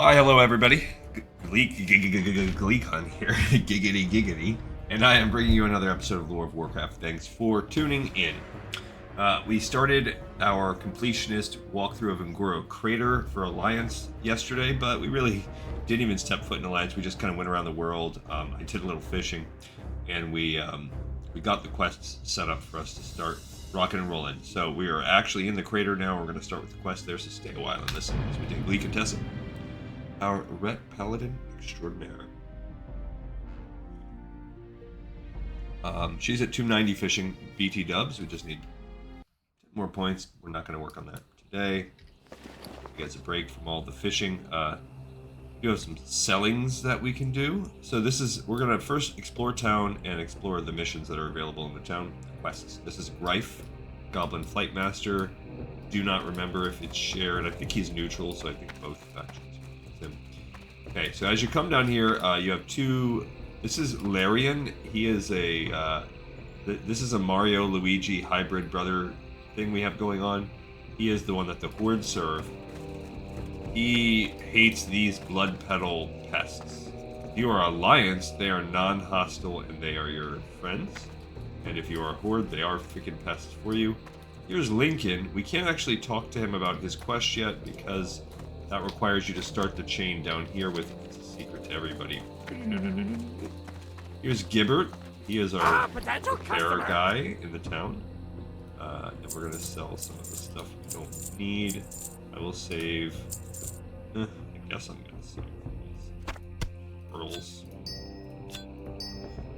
Why, hello everybody. Gleekon here, giggity, and I am bringing you another episode of Lore of Warcraft. Thanks for tuning in. We started our completionist walkthrough of Ngoro Crater for Alliance yesterday, but we really didn't even step foot in Alliance. We just kind of went around the world. I did a little fishing, and we got the quests set up for us to start rocking and rolling. So we are actually in the crater now. We're going to start with the quest there, so stay a while and listen as we take Gleek and Tessa, our Ret Paladin extraordinaire. She's at 290 fishing BT dubs. We just need 10 more points. We're not going to work on that today. We got a break from all the fishing. You have some sellings that we can do. So we're going to first explore town and explore the missions that are available in the town. Quests. This is Greif, Goblin Flight Master. Do not remember if it's shared. I think he's neutral, so I think both factions. Him. Okay, so as you come down here, you have two. This is Larian. He is this is a Mario Luigi hybrid brother thing we have going on. He is the one that the Horde serve. He hates these blood petal pests. If you are Alliance, they are non-hostile and they are your friends. And if you are Horde, they are freaking pests for you. Here's Lincoln. We can't actually talk to him about his quest yet because that requires you to start the chain down here with it's a secret to everybody. Here's Gibbert. He is our repair guy in the town. And we're going to sell some of the stuff we don't need. I will save... I guess I'm going to save these pearls.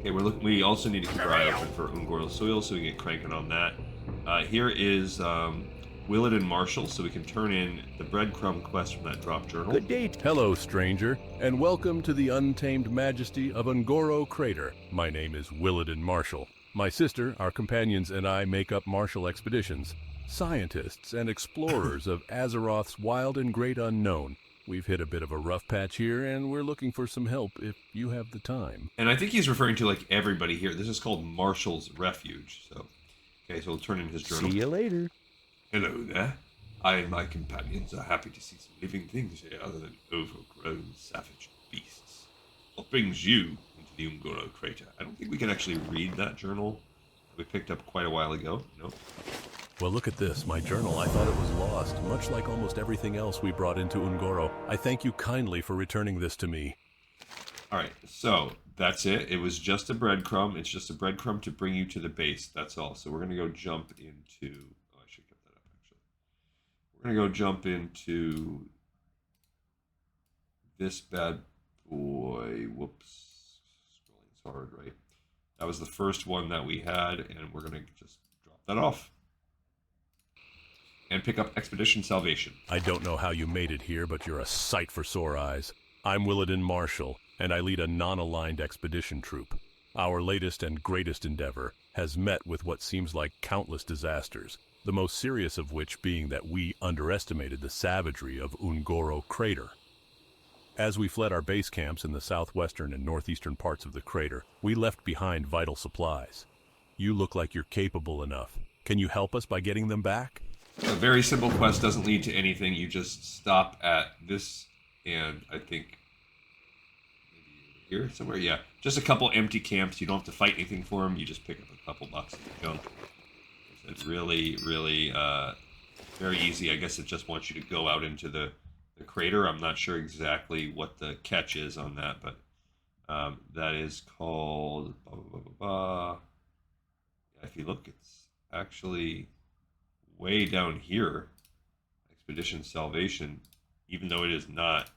Okay, we also need to keep our eye open for Ungoro soil, so we get cranking on that. Here is Williden Marshall, so we can turn in the breadcrumb quest from that drop journal. Good day. Hello, stranger, and welcome to the untamed majesty of Ngoro Crater. My name is Williden Marshall. My sister, our companions, and I make up Marshall Expeditions, scientists and explorers of Azeroth's wild and great unknown. We've hit a bit of a rough patch here, and we're looking for some help if you have the time. And I think he's referring to, like, everybody here. This is called Marshall's Refuge, so... Okay, so we'll turn in his journal. See you later. Hello there. I and my companions are happy to see some living things here other than overgrown savage beasts. What brings you into the Ungoro Crater? I don't think we can actually read that journal we picked up quite a while ago. Nope. Well, look at this. My journal. I thought it was lost, much like almost everything else we brought into Ungoro. I thank you kindly for returning this to me. All right, so that's it. It was just a breadcrumb. It's just a breadcrumb to bring you to the base. That's all. So we're going to go jump into... Oh, I should get that up, actually. We're going to go jump into this bad boy. Whoops. Scrolling's hard, right? That was the first one that we had, and we're going to just drop that off. And pick up Expedition Salvation. I don't know how you made it here, but you're a sight for sore eyes. I'm Williden Marshall, and I lead a non-aligned expedition troop. Our latest and greatest endeavor has met with what seems like countless disasters, the most serious of which being that we underestimated the savagery of Ungoro Crater. As we fled our base camps in the southwestern and northeastern parts of the crater, we left behind vital supplies. You look like you're capable enough. Can you help us by getting them back? A very simple quest, doesn't lead to anything. You just stop at this, and I think maybe here somewhere. Yeah, just a couple empty camps. You don't have to fight anything for them. You just pick up a couple boxes of junk. It's really, really very easy. I guess it just wants you to go out into the crater. I'm not sure exactly what the catch is on that, but that is called... Blah, blah, blah, blah, blah. Yeah, if you look, it's actually... way down here, Expedition Salvation, even though it is not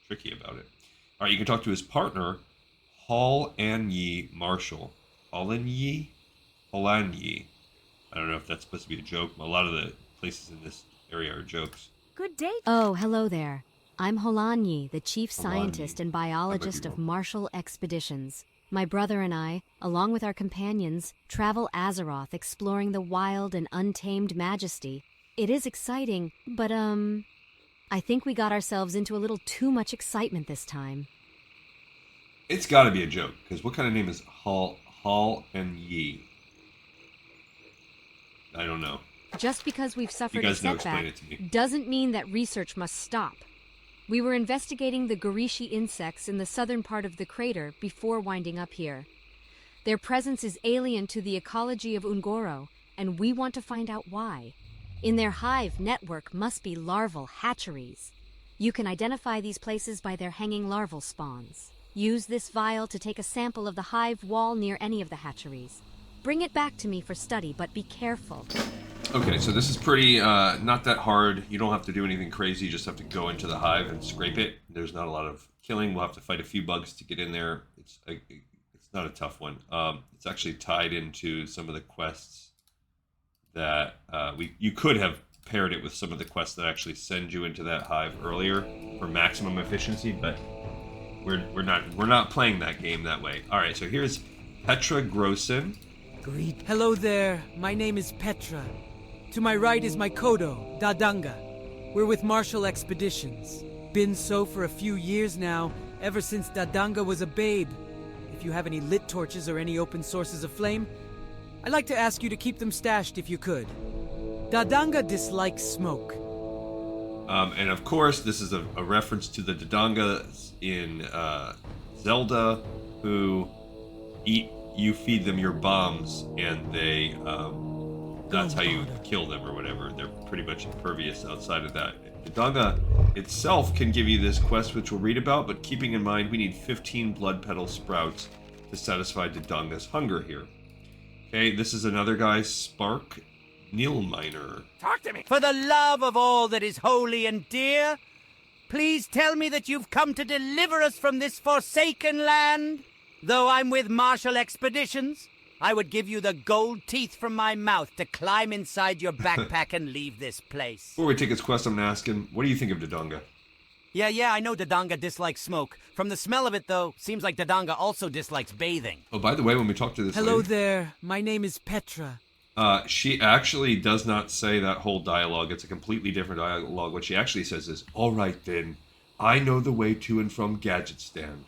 tricky about it. All right, you can talk to his partner, Hall-An-Yi Marshall. Hall-An-Yi? Hall-An-Yi. I don't know if that's supposed to be a joke. A lot of the places in this area are jokes. Good day. Oh, hello there. I'm Holanyi, the chief scientist and biologist of Marshall Expeditions. My brother and I, along with our companions, travel Azeroth exploring the wild and untamed majesty. It is exciting, but I think we got ourselves into a little too much excitement this time. It's got to be a joke, because what kind of name is Hall and Yi? I don't know. Just because we've You suffered a guys know, explain setback it to me. doesn't mean that research must stop. We were investigating the Garishi insects in the southern part of the crater before winding up here. Their presence is alien to the ecology of Ungoro, and we want to find out why. In their hive network must be larval hatcheries. You can identify these places by their hanging larval spawns. Use this vial to take a sample of the hive wall near any of the hatcheries. Bring it back to me for study, but be careful. Okay, so this is pretty, not that hard. You don't have to do anything crazy. You just have to go into the hive and scrape it. There's not a lot of killing. We'll have to fight a few bugs to get in there. It's not a tough one. It's actually tied into some of the quests that you could have paired it with some of the quests that actually send you into that hive earlier for maximum efficiency, but we're not playing that game that way. All right, so here's Petra Grossen. Hello there, my name is Petra. To my right is my Kodo, Dadanga. We're with Marshall Expeditions. Been so for a few years now, ever since Dadanga was a babe. If you have any lit torches or any open sources of flame, I'd like to ask you to keep them stashed if you could. Dadanga dislikes smoke. And of course, this is a reference to the Dadangas in Zelda, who you feed them your bombs, and they that's how you kill them or whatever. They're pretty much impervious outside of that. Dodonga itself can give you this quest, which we'll read about, but keeping in mind we need 15 blood petal sprouts to satisfy Dodonga's hunger here. Okay, this is another guy, Spark Neilminer. Talk to me! For the love of all that is holy and dear, please tell me that you've come to deliver us from this forsaken land. Though I'm with Marshall Expeditions, I would give you the gold teeth from my mouth to climb inside your backpack and leave this place. Before we take his quest, I'm going to ask him, what do you think of Dodonga? Yeah, I know Dodonga dislikes smoke. From the smell of it, though, seems like Dodonga also dislikes bathing. Oh, by the way, when we talk to this Hello lady, there, my name is Petra. she actually does not say that whole dialogue. It's a completely different dialogue. What she actually says is, all right then, I know the way to and from Gadgetstan.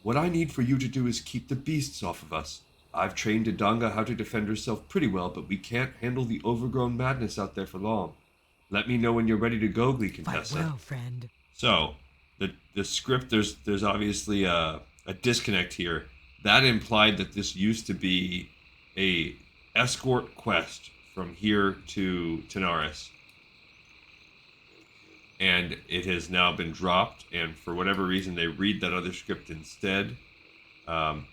What I need for you to do is keep the beasts off of us. I've trained Dodonga how to defend herself pretty well, but we can't handle the overgrown madness out there for long. Let me know when you're ready to go, Glee Contessa. Fight well, friend. So, the script, there's obviously a disconnect here. That implied that this used to be a escort quest from here to Tanaris. And it has now been dropped, and for whatever reason they read that other script instead. And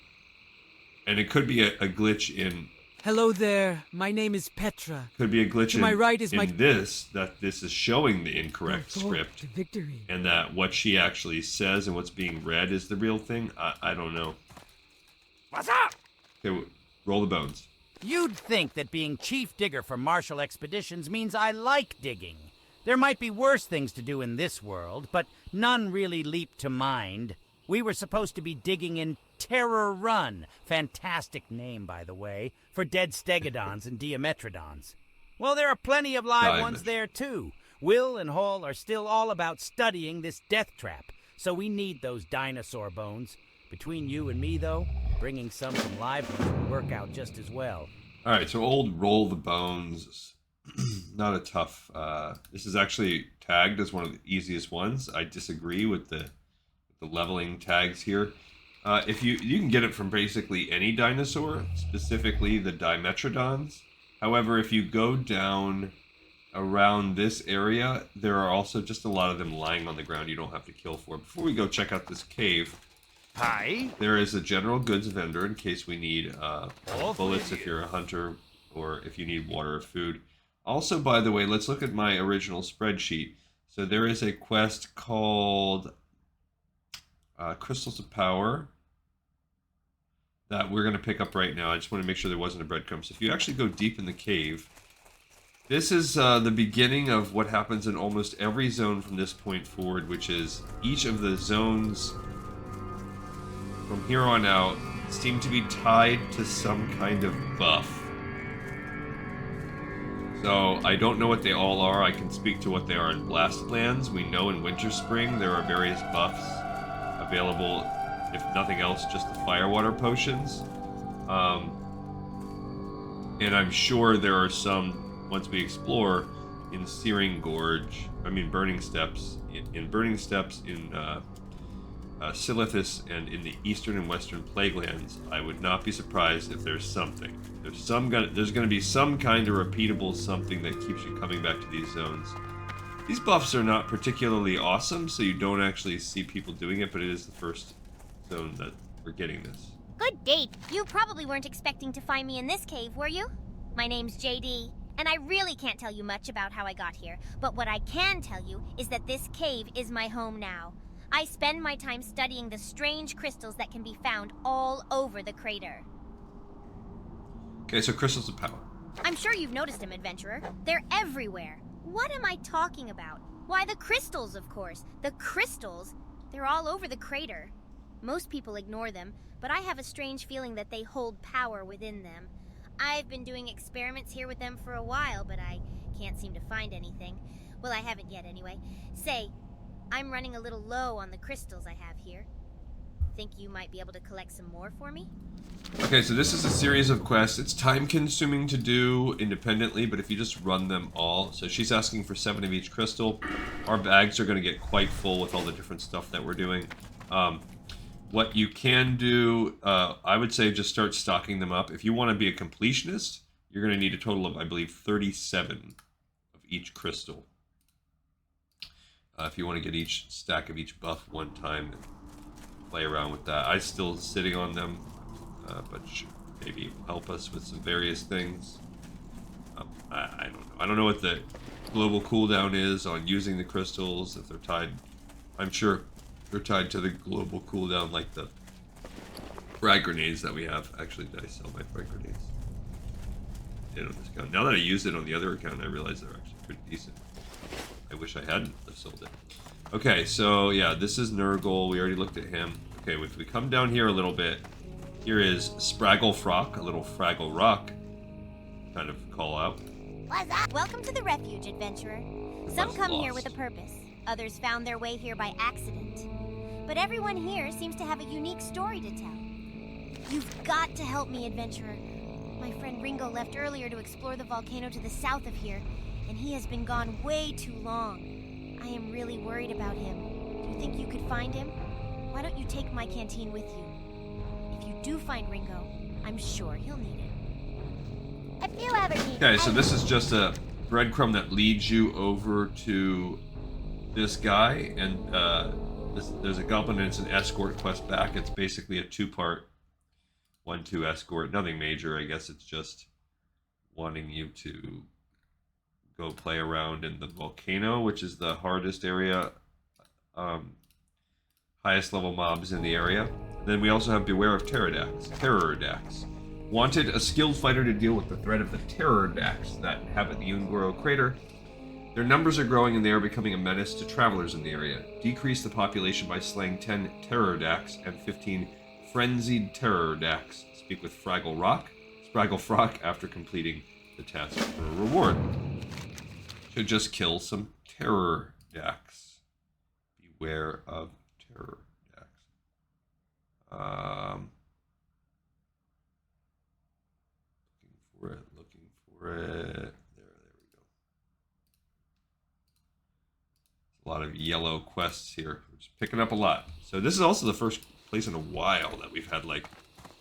it could be a glitch in... Hello there, my name is Petra. Could be a glitch To my right is in this, that this is showing the incorrect script. To victory. And that what she actually says and what's being read is the real thing. I don't know. What's up? Okay, roll the bones. You'd think that being chief digger for Marshall Expeditions means I like digging. There might be worse things to do in this world, but none really leap to mind. We were supposed to be digging in Terror Run, fantastic name, by the way, for dead stegodons and diametrodons. Well, there are plenty of live ones there, too. Will and Hall are still all about studying this death trap, so we need those dinosaur bones. Between you and me, though, bringing some from live ones will work out just as well. All right, so old roll the bones. Not a tough... this is actually tagged as one of the easiest ones. I disagree with the leveling tags here. If you can get it from basically any dinosaur, specifically the dimetrodons. However, if you go down around this area, there are also just a lot of them lying on the ground you don't have to kill for. Before we go check out this cave, Hi. there is a general goods vendor in case we need bullets if you're a hunter, or if you need water or food. Also, by the way, let's look at my original spreadsheet. So there is a quest called Crystals of Power that we're going to pick up right now. I just want to make sure there wasn't a breadcrumb. So if you actually go deep in the cave, this is the beginning of what happens in almost every zone from this point forward, which is each of the zones from here on out seem to be tied to some kind of buff. So I don't know what they all are. I can speak to what they are in Blastlands. We know in Winter Spring there are various buffs available, if nothing else, just the firewater potions. And I'm sure there are some once we explore in Searing Gorge, Burning Steps, in Burning Steps, in Silithus, and in the eastern and western Plaguelands, I would not be surprised if there's something. There's going to be some kind of repeatable something that keeps you coming back to these zones. These buffs are not particularly awesome, so you don't actually see people doing it, but it is the first zone that we're getting this. Good date. You probably weren't expecting to find me in this cave, were you? My name's JD, and I really can't tell you much about how I got here, but what I can tell you is that this cave is my home now. I spend my time studying the strange crystals that can be found all over the crater. Okay, so crystals of power. I'm sure you've noticed them, adventurer. They're everywhere. What am I talking about? Why, the crystals, of course. The crystals? They're all over the crater. Most people ignore them, but I have a strange feeling that they hold power within them. I've been doing experiments here with them for a while, but I can't seem to find anything. Well, I haven't yet anyway. Say, I'm running a little low on the crystals I have here. Think you might be able to collect some more for me? Okay, so this is a series of quests. It's time-consuming to do independently, but if you just run them all... So she's asking for 7 of each crystal. Our bags are going to get quite full with all the different stuff that we're doing. What you can do, I would say just start stocking them up. If you want to be a completionist, you're going to need a total of, I believe, 37 of each crystal. If you want to get each stack of each buff one time and play around with that. I'm still sitting on them, but should maybe help us with some various things. I don't know. I don't know what the global cooldown is on using the crystals, if they're tied. I'm sure they're tied to the global cooldown like the frag grenades that we have. Actually, did I sell my frag grenades? I did on this account. Now that I use it on the other account, I realize they're actually pretty decent. I wish I hadn't sold it. Okay, so yeah, this is Nurgle. We already looked at him. Okay, if we come down here a little bit, here is Spraggle Frock, a little Fraggle Rock kind of call out. What's up? Welcome to the refuge, adventurer. Some come here with a purpose. Others found their way here by accident. But everyone here seems to have a unique story to tell. You've got to help me, adventurer. My friend Ringo left earlier to explore the volcano to the south of here, and he has been gone way too long. I am really worried about him. Do you think you could find him? Why don't you take my canteen with you? If you do find Ringo, I'm sure he'll need it. If you ever need Okay, so this is just a breadcrumb that leads you over to this guy, and there's a goblin and it's an escort quest back. It's basically a 2-part 1-2 escort. Nothing major, I guess it's just wanting you to go play around in the volcano, which is the hardest area, highest level mobs in the area. Then we also have Beware of Terrordax. Wanted a skilled fighter to deal with the threat of the Terrordax that inhabit the Ungoro crater. Their numbers are growing and they are becoming a menace to travelers in the area. Decrease the population by slaying 10 Terrordax and 15 Frenzied Terrordax. Speak with Spraggle Frock after completing the task for a reward. Should just kill some Terrordax. Beware of Terrordax. Looking for it. There we go. A lot of yellow quests here. We're just picking up a lot. So this is also the first place in a while that we've had like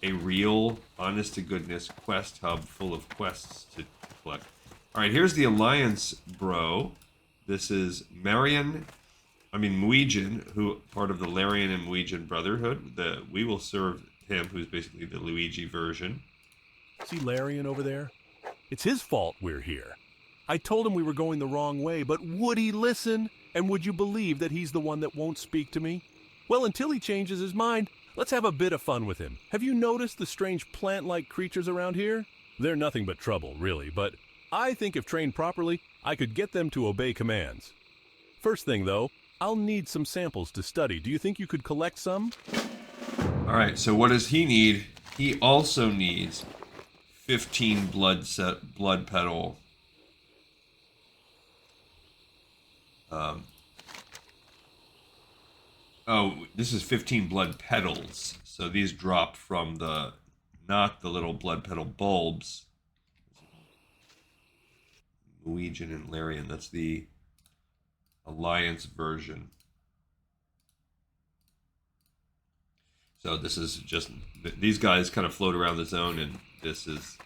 a real, honest-to-goodness quest hub full of quests to collect. All right, here's the Alliance bro. This is Muijin, who part of the Larian and Muijin Brotherhood. We will serve him, who's basically the Luigi version. See Larian over there? It's his fault we're here. I told him we were going the wrong way, but would he listen? And would you believe that he's the one that won't speak to me? Well, until he changes his mind, let's have a bit of fun with him. Have you noticed the strange plant-like creatures around here? They're nothing but trouble, really, but I think if trained properly, I could get them to obey commands. First thing, though, I'll need some samples to study. Do you think you could collect some? All right, so what does he need? He also needs 15 blood petal. This is 15 blood petals. So these drop from not the little blood petal bulbs. Williden and Larian. That's the Alliance version. So this is just, these guys kind of float around the zone, and this is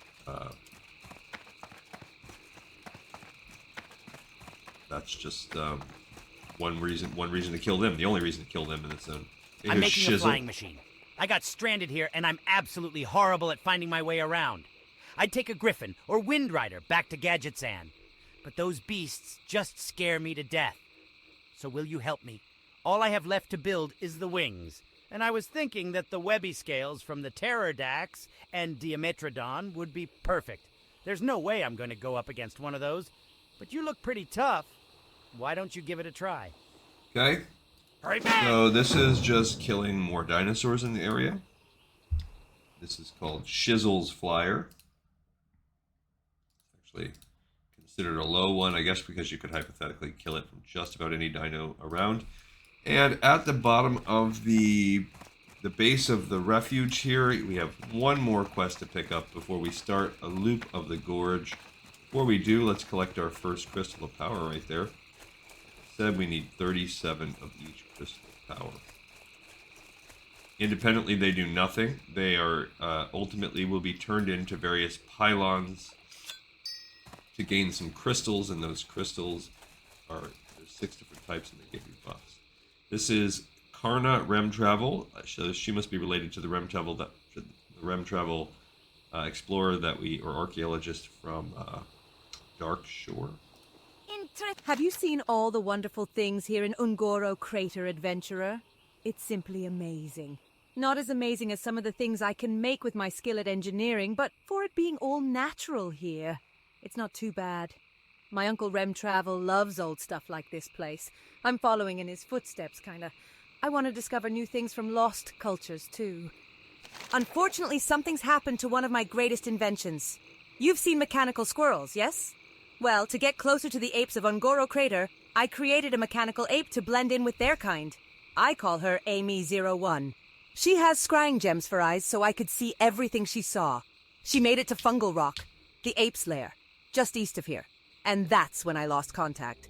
that's just one reason to kill them. The only reason to kill them in this zone. Hey, I'm making Shizzle. a flying machine. I got stranded here, and I'm absolutely horrible at finding my way around. I'd take a Griffin or Wind Rider back to Gadgetzan, but those beasts just scare me to death. So will you help me? All I have left to build is the wings, and I was thinking that the webby scales from the Pterodax and Diametrodon would be perfect. There's no way I'm going to go up against one of those, but you look pretty tough. Why don't you give it a try? Okay. Hurry back! So this is just killing more dinosaurs in the area. This is called Shizzle's Flyer. Actually considered a low one, I guess, because you could hypothetically kill it from just about any dino around. And at the bottom of the base of the refuge here, we have one more quest to pick up before we start a loop of the gorge. Before we do, let's collect our first crystal of power right there. Said we need 37 of each crystal of power. Independently, they do nothing. They are ultimately will be turned into various pylons to gain some crystals, and those crystals are, there's 6 different types, and they give you buffs. This is Karna Rem Travel. So she must be related to the Rem Travel explorer that or archaeologist from Dark Shore. Have you seen all the wonderful things here in Ungoro Crater, Adventurer? It's simply amazing. Not as amazing as some of the things I can make with my skill at engineering, but for it being all natural here, it's not too bad. My Uncle Rem Travel loves old stuff like this place. I'm following in his footsteps, kinda. I want to discover new things from lost cultures, too. Unfortunately, something's happened to one of my greatest inventions. You've seen mechanical squirrels, yes? Well, to get closer to the apes of Ungoro Crater, I created a mechanical ape to blend in with their kind. I call her Amy01. She has scrying gems for eyes, so I could see everything she saw. She made it to Fungal Rock, the ape's lair, just east of here. And that's when I lost contact.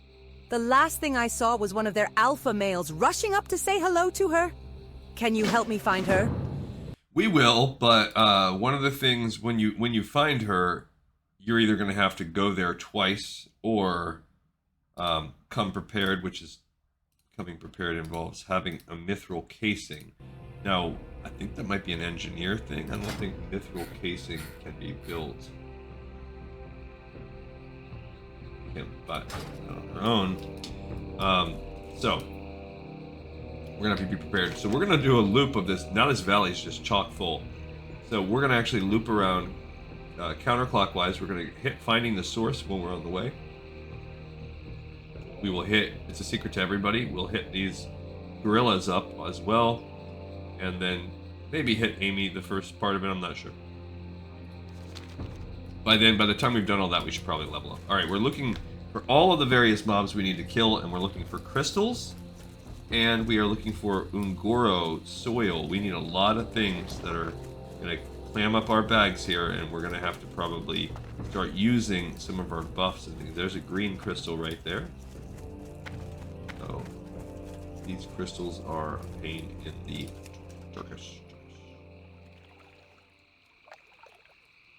The last thing I saw was one of their alpha males rushing up to say hello to her. Can you help me find her? We will, but one of the things when you find her, you're either going to have to go there twice or come prepared, which is coming prepared involves having a mithril casing. Now, I think that might be an engineer thing. I don't think mithril casing can be built. Can't buy it on our own. So we're gonna have to be prepared. So we're gonna do a loop of this. Now this valley is just chock full. So we're gonna actually loop around counterclockwise. We're gonna hit finding the source when we're on the way. We will hit. It's a secret to everybody. We'll hit these gorillas up as well, and then maybe hit Amy the first part of it. I'm not sure. By the time we've done all that, we should probably level up. All right, we're looking for all of the various mobs we need to kill, and we're looking for crystals, and we are looking for Ungoro soil. We need a lot of things that are going to clam up our bags here, and we're going to have to probably start using some of our buffs and things. There's a green crystal right there. So these crystals are a pain in the Turkish.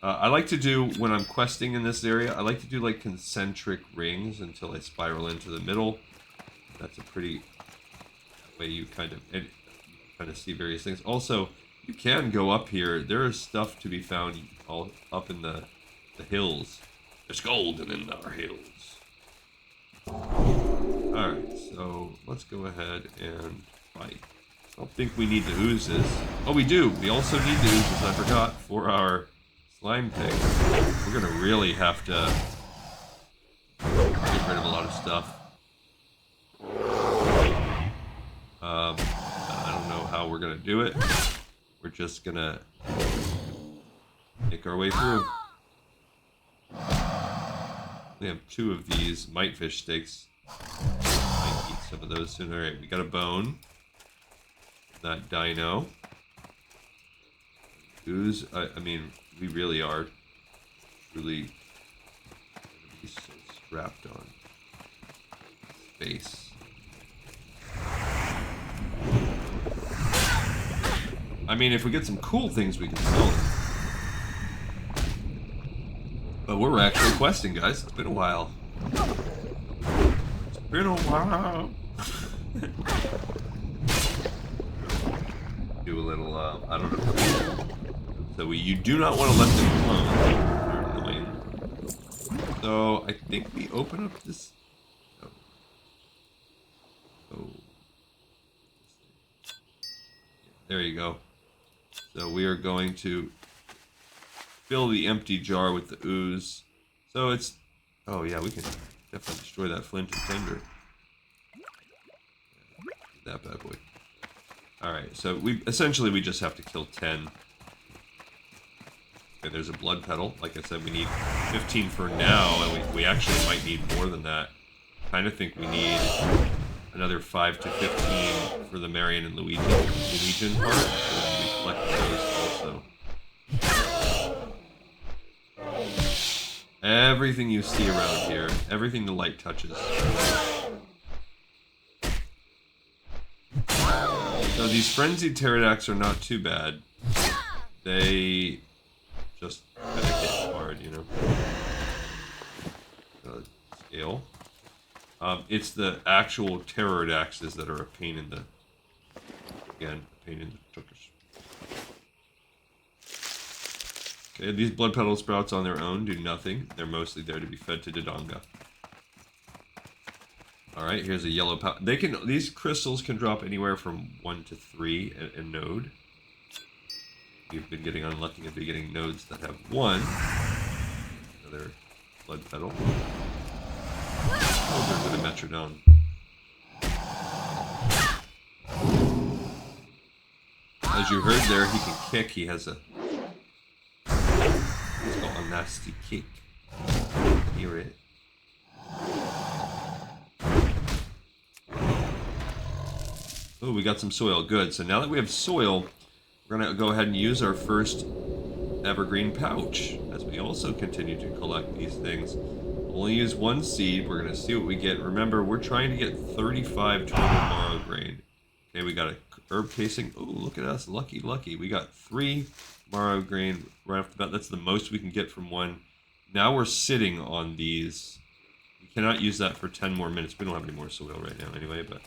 I like to do, when I'm questing in this area, I like to do like concentric rings until I spiral into the middle. That's a pretty way you kind of see various things. Also, you can go up here. There is stuff to be found all up in the hills. There's gold in our hills. Alright, so let's go ahead and fight. I don't think we need the oozes. Oh, we do. We also need the oozes, I forgot, for our slime pig. We're gonna really have to get rid of a lot of stuff. I don't know how we're gonna do it. We're just gonna make our way through. We have 2 of these mitefish steaks. Might eat some of those soon. Alright, we got a bone. That dino. Ooze, I mean, we really are truly gonna be so wrapped on. Space. I mean, if we get some cool things, we can sell them. But we're actually questing, guys. It's been a while. It's been a while. Do a little, I don't know. So you do not want to let them clone. They're annoying. So I think we open up this. Oh. There you go. So we are going to fill the empty jar with the ooze. So it's... Oh yeah, we can definitely destroy that flint and tinder. That bad boy. Alright, so we just have to kill 10. Okay, there's a blood petal. Like I said, we need 15 for now, and we actually might need more than that. Kind of think we need another 5 to 15 for the Marion and Legion part. So we collect those also. Everything you see around here, everything the light touches. So these frenzied pterodactyls are not too bad. They just kind of hit hard, you know. Scale. It's the actual pterodactyls that are a pain in the... Again, a pain in the tuchus. Okay, these blood petal sprouts on their own do nothing. They're mostly there to be fed to Dodonga. Alright, here's a yellow powder. These crystals can drop anywhere from 1 to 3 a node. You've been getting unlucky and be getting nodes that have 1. Another blood petal. Oh, there's a metrodon. As you heard there, he can kick. He has a... He's got a nasty kick. Hear it? Oh, we got some soil. Good. So now that we have soil, we're going to go ahead and use our first evergreen pouch as we also continue to collect these things. We'll only use 1 seed. We're going to see what we get. Remember, we're trying to get 35 total marrow grain. Okay, we got a herb casing. Oh, look at us. Lucky, lucky. We got 3 marrow grain right off the bat. That's the most we can get from 1. Now we're sitting on these. We cannot use that for 10 more minutes. We don't have any more soil right now anyway, but...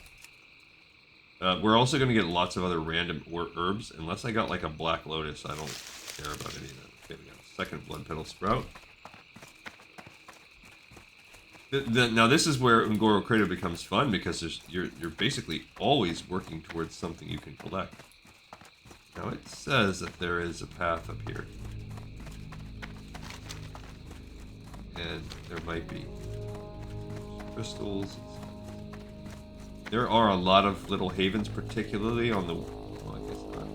we're also going to get lots of other random herbs. Unless I got like a black lotus, I don't care about any of that. Okay, we got a second blood petal sprout. Now this is where Ungoro Crater becomes fun, because you're basically always working towards something you can collect. Now it says that there is a path up here. And there might be crystals. There are a lot of little havens, particularly on the... Well, I guess not.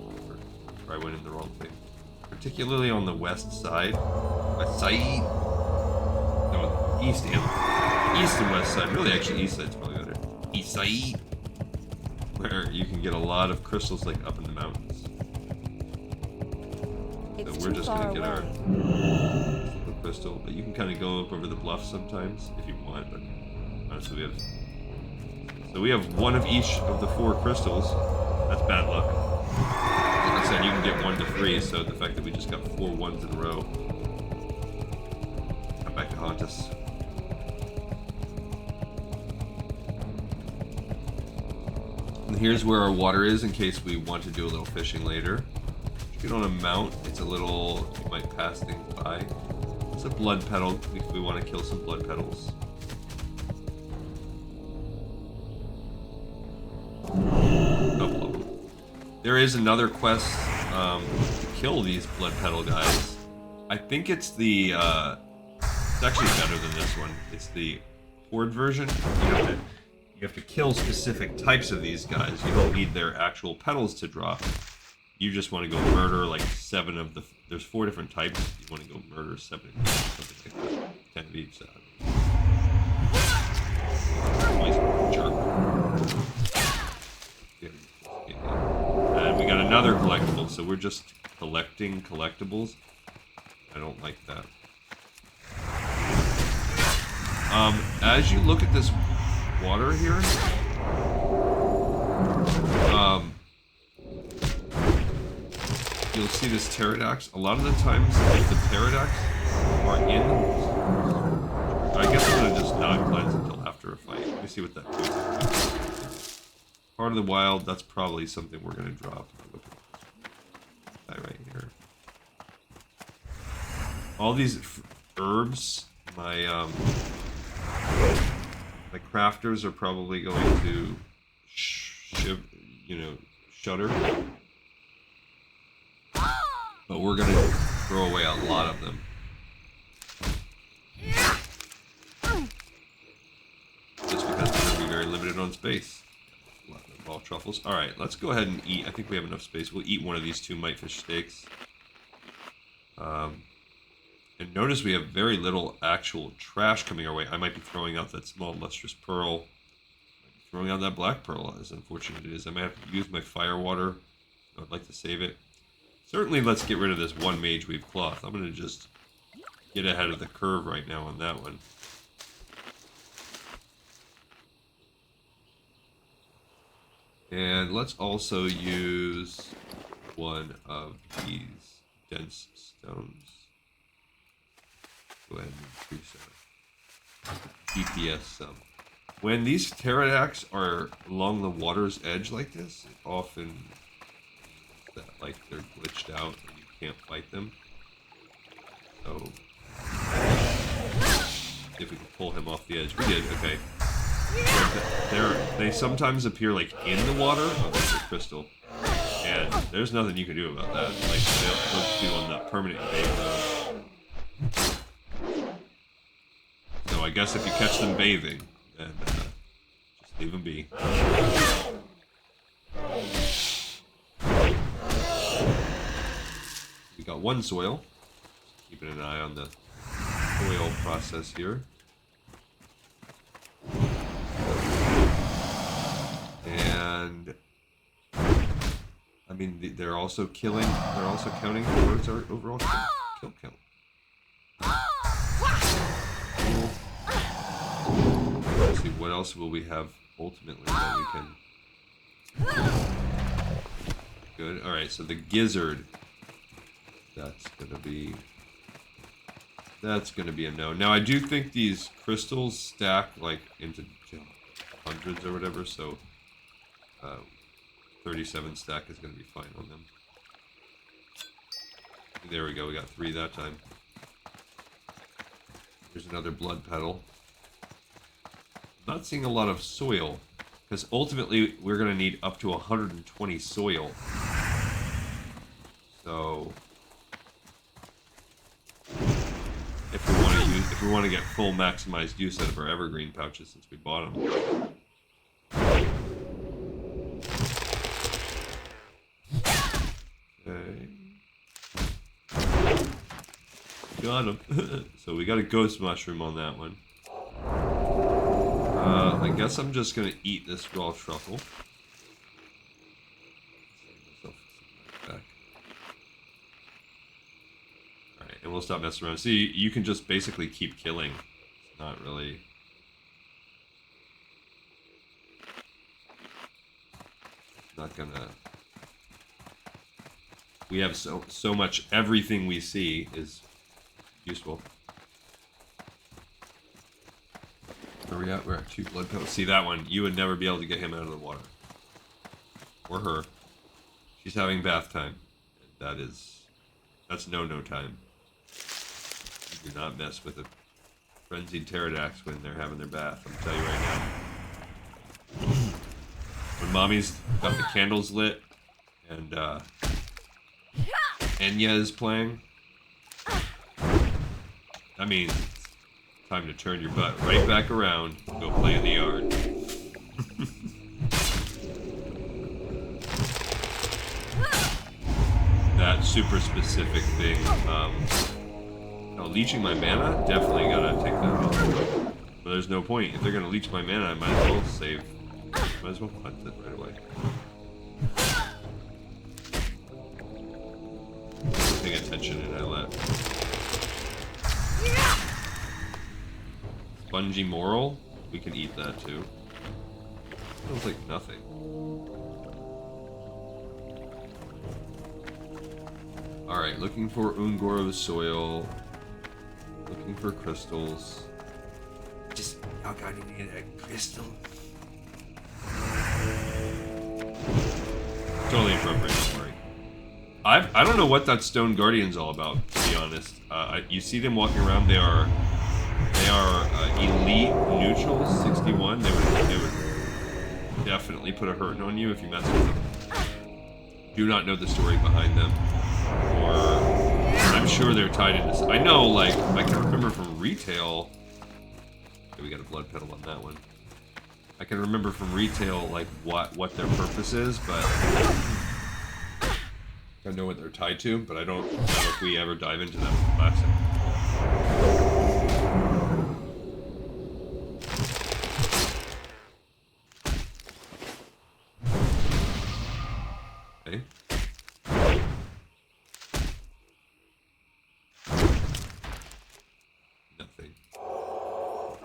I went in the wrong thing. Particularly on the west side. West side? No, east and west side. Really, actually, east side's probably better. East side! Where you can get a lot of crystals, like, up in the mountains. So we're just gonna get our crystal. But you can kind of go up over the bluff sometimes, if you want, but... Honestly, we have 1 of each of the 4 crystals. That's bad luck. Like I said, you can get 1 to 3, so the fact that we just got 4 ones in a row. Come back to haunt us. And here's where our water is in case we want to do a little fishing later. If you get on a mount, it's a little... You might pass things by. It's a blood petal if we want to kill some blood petals. Couple of them. There is another quest to kill these blood petal guys. I think it's the it's actually better than this one. It's the horde version. You have to kill specific types of these guys. You don't need their actual petals to drop. You just want to go murder like 7 of the... There's 4 different types. You want to go murder 7 of each, something like that. 10 of each. Jerk. And we got another collectible, so we're just collecting collectibles. I don't like that. As you look at this water here, you'll see this pterodax. A lot of the times, if the pterodax are in, I guess I'm gonna just not cleanse until after a fight. Let me see what that does. Part of the wild. That's probably something we're gonna drop. Look at that right here. All these herbs, my crafters are probably going to shudder. But we're gonna throw away a lot of them. Just because we're gonna be very limited on space. A lot of raw truffles. Alright, let's go ahead and eat. I think we have enough space. We'll eat one of these 2 mitefish steaks. And notice we have very little actual trash coming our way. I might be throwing out that small lustrous pearl. Throwing out that black pearl, as unfortunate it is. I might have to use my fire water. I'd like to save it. Certainly, let's get rid of this 1 mage weave cloth. I'm going to just get ahead of the curve right now on that one. And let's also use one of these dense stones. Go ahead and increase our DPS some. When these pterodax are along the water's edge like this, it often that like they're glitched out and you can't fight them. So if we can pull him off the edge, we did. Okay. They sometimes appear like in the water. Oh, there's a crystal, and there's nothing you can do about that. Like they'll do on the permanent bait. So I guess if you catch them bathing, then just leave them be. We got 1 soil. Keeping an eye on the soil process here. And I mean, they're also killing. They're also counting towards our overall kill count. Cool. Let's see, what else will we have ultimately that we can... Good. Alright, so the gizzard. That's gonna be a no. Now I do think these crystals stack like into hundreds or whatever, so 37 stack is gonna be fine on them. There we go, we got 3 that time. Here's another blood petal. Not seeing a lot of soil, because ultimately we're gonna need up to 120 soil. So if we want to get full maximized use out of our evergreen pouches since we bought them. Okay. Got him. So we got a ghost mushroom on that one. I guess I'm just gonna eat this raw truffle. And we'll stop messing around. See, you can just basically keep killing. It's not really... Not gonna... We have so much... Everything we see is useful. Where are we at? We're at 2 blood petals. See, that one, you would never be able to get him out of the water. Or her. She's having bath time. That's no time. You do not mess with a frenzied pterodax when they're having their bath. I'm telling you right now. When mommy's got the candles lit and Enya is playing, I mean, time to turn your butt right back around and go play in the yard. That super specific thing. Leeching my mana? Definitely gotta take that off. But there's no point. If they're gonna leech my mana, I might as well save. Might as well hunt it right away. Paying attention and I let. Spongy Moral. We can eat that too. Feels like nothing. Alright, looking for Ungoro soil. Looking for crystals. Just, oh god, you need a crystal. Totally appropriate, don't worry. I don't know what that Stone Guardian's all about, to be honest. You see them walking around, they are elite neutrals, 61. They would definitely put a hurting on you if you mess with them. Do not know the story behind them. Or I'm sure they're tied into. I know, like, I can remember from retail. Okay, we got a blood petal on that one. I can remember from retail, like, what their purpose is, but I know what they're tied to, but I don't know if we ever dive into them in Classic. Okay. Nothing.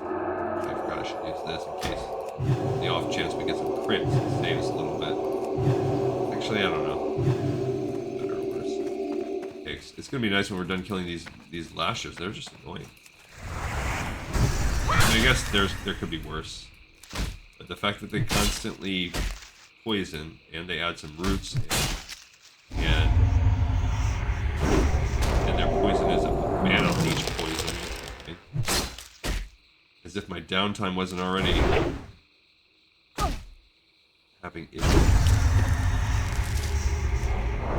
Okay, I forgot I should use this in case the off chance we get some crits and save us a little bit. Actually, I don't know. Better or worse. Okay, it's gonna be nice when we're done killing these lashers. They're just annoying. I mean, I guess there could be worse. But the fact that they constantly poison and they add some roots and their poison is a mana leech poison. Okay? As if my downtime wasn't already having issues.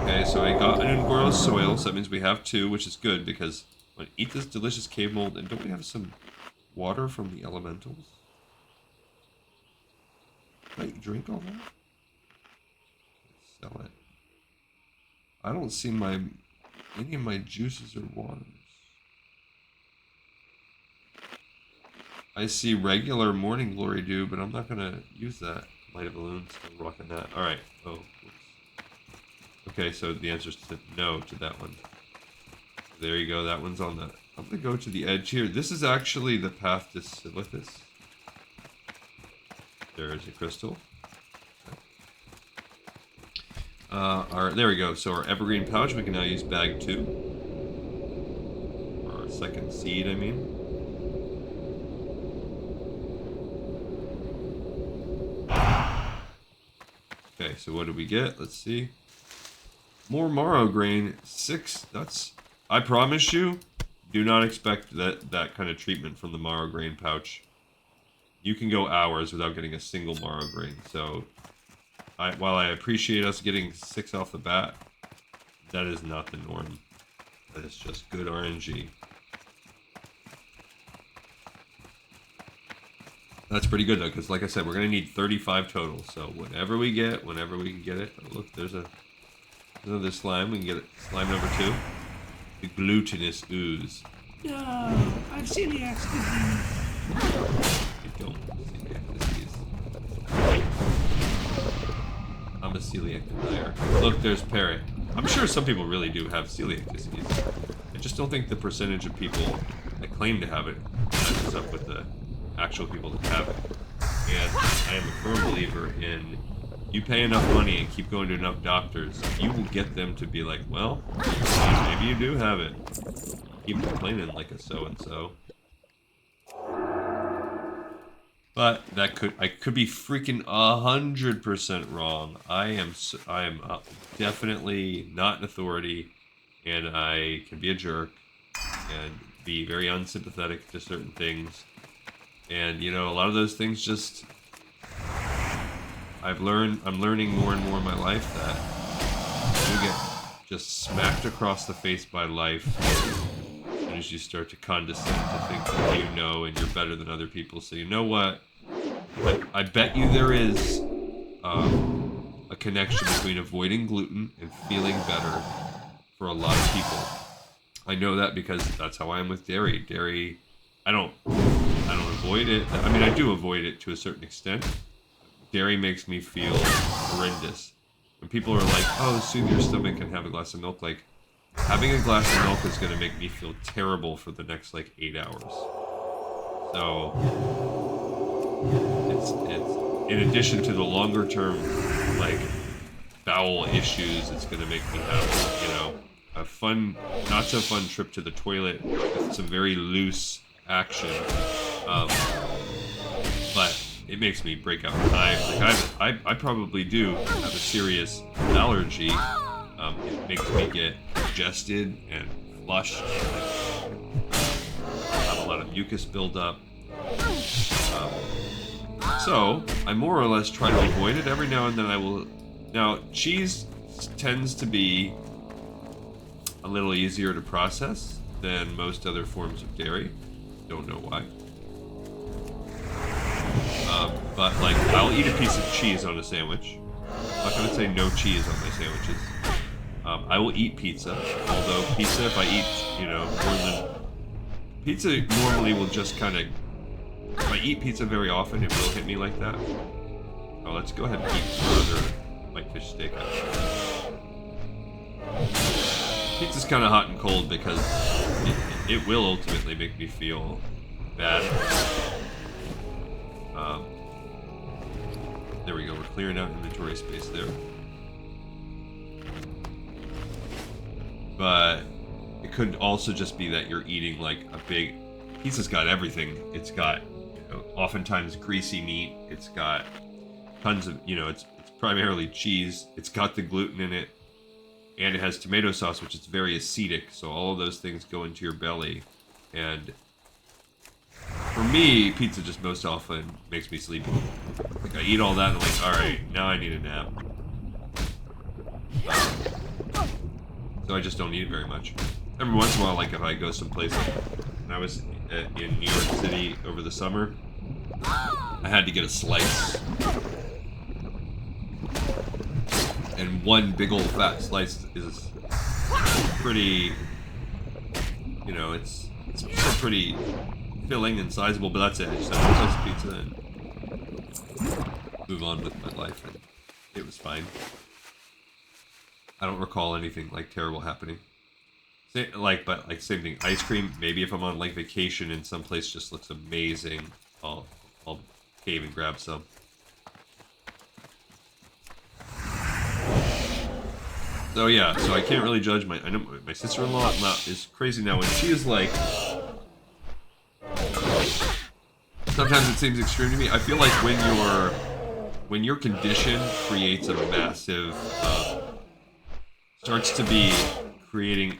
Okay, so I got an Ungoro soil, so that means we have 2, which is good because I'm gonna eat this delicious cave mold, and don't we have some water from the elementals? Can I drink all that? Sell it. I don't see any of my juices or waters. I see regular morning glory dew, but I'm not gonna use that. Light of balloon, still rocking that. Alright. Oh, whoops. Okay, so the answer is no to that one. There you go, that one's on the... I'm gonna go to the edge here. This is actually the path to Silithus. There is a crystal. There we go. So our evergreen pouch, we can now use bag 2. Or our second seed, I mean. Okay, so what did we get? Let's see. More marrow grain. 6. That's... I promise you, do not expect that kind of treatment from the marrow grain pouch. You can go hours without getting a single marrow grain, so... while I appreciate us getting 6 off the bat, that is not the norm. That is just good RNG. That's pretty good though, because like I said, we're gonna need 35 total. So whenever we can get it. Oh, look, there's another slime. We can get it. Slime number 2. The glutinous ooze. No, I'm celiac disease. You don't celiac disease. I'm a celiac denier. Look, there's Parrot. I'm sure some people really do have celiac disease. I just don't think the percentage of people that claim to have it matches up with the actual people that have it. And I am a firm believer in you pay enough money and keep going to enough doctors, you will get them to be like, well, maybe you do have it. Keep complaining like a so-and-so. But I could be freaking 100% wrong. I am definitely not an authority, and I can be a jerk and be very unsympathetic to certain things. And you know, a lot of those things just I'm learning more and more in my life that you get just smacked across the face by life as soon as you start to condescend to think that you know and you're better than other people. So you know what? I bet you there is a connection between avoiding gluten and feeling better for a lot of people. I know that because that's how I am with dairy. Dairy, I don't avoid it. I mean, I do avoid it to a certain extent. Dairy makes me feel horrendous. When people are like, oh, soothe your stomach and have a glass of milk, like, having a glass of milk is going to make me feel terrible for the next, like, 8 hours. So it's in addition to the longer term like bowel issues, it's gonna make me have, you know, a fun, not so fun trip to the toilet with some very loose action. But it makes me break out in hives. Like I probably do have a serious allergy. It makes me get congested and flushed. Have a lot of mucus buildup. So I more or less try to avoid it. Every now and then I will. Now cheese tends to be a little easier to process than most other forms of dairy. Don't know why. But like, I'll eat a piece of cheese on a sandwich. I'm not gonna say no cheese on my sandwiches. I will eat pizza, although pizza, if I eat, you know, more than... Pizza normally will just kind of... If I eat pizza very often, it will hit me like that. Oh, let's go ahead and eat another whitefish steak. Pizza's kind of hot and cold because it will ultimately make me feel bad. There we go, we're clearing out inventory space there. But it could also just be that you're eating like a big... Pizza's got everything. It's got, you know, oftentimes greasy meat. It's got tons of, you know, it's primarily cheese. It's got the gluten in it. And it has tomato sauce, which is very acidic. So all of those things go into your belly. And for me, pizza just most often makes me sleepy. Like, I eat all that and I'm like, alright, now I need a nap. So I just don't eat it very much. Every once in a while, like if I go someplace, like when I was in New York City over the summer, I had to get a slice. And one big old fat slice is pretty, you know, it's still pretty filling and sizable, but that's it. I just had a slice of pizza and move on with my life, and it was fine. I don't recall anything like terrible happening. But same thing. Ice cream. Maybe if I'm on like vacation and someplace just looks amazing, I'll cave and grab some. So yeah, so I can't really judge I know my sister-in-law is crazy now, and she is like... Sometimes it seems extreme to me. I feel like when your condition creates a massive... starts to be creating...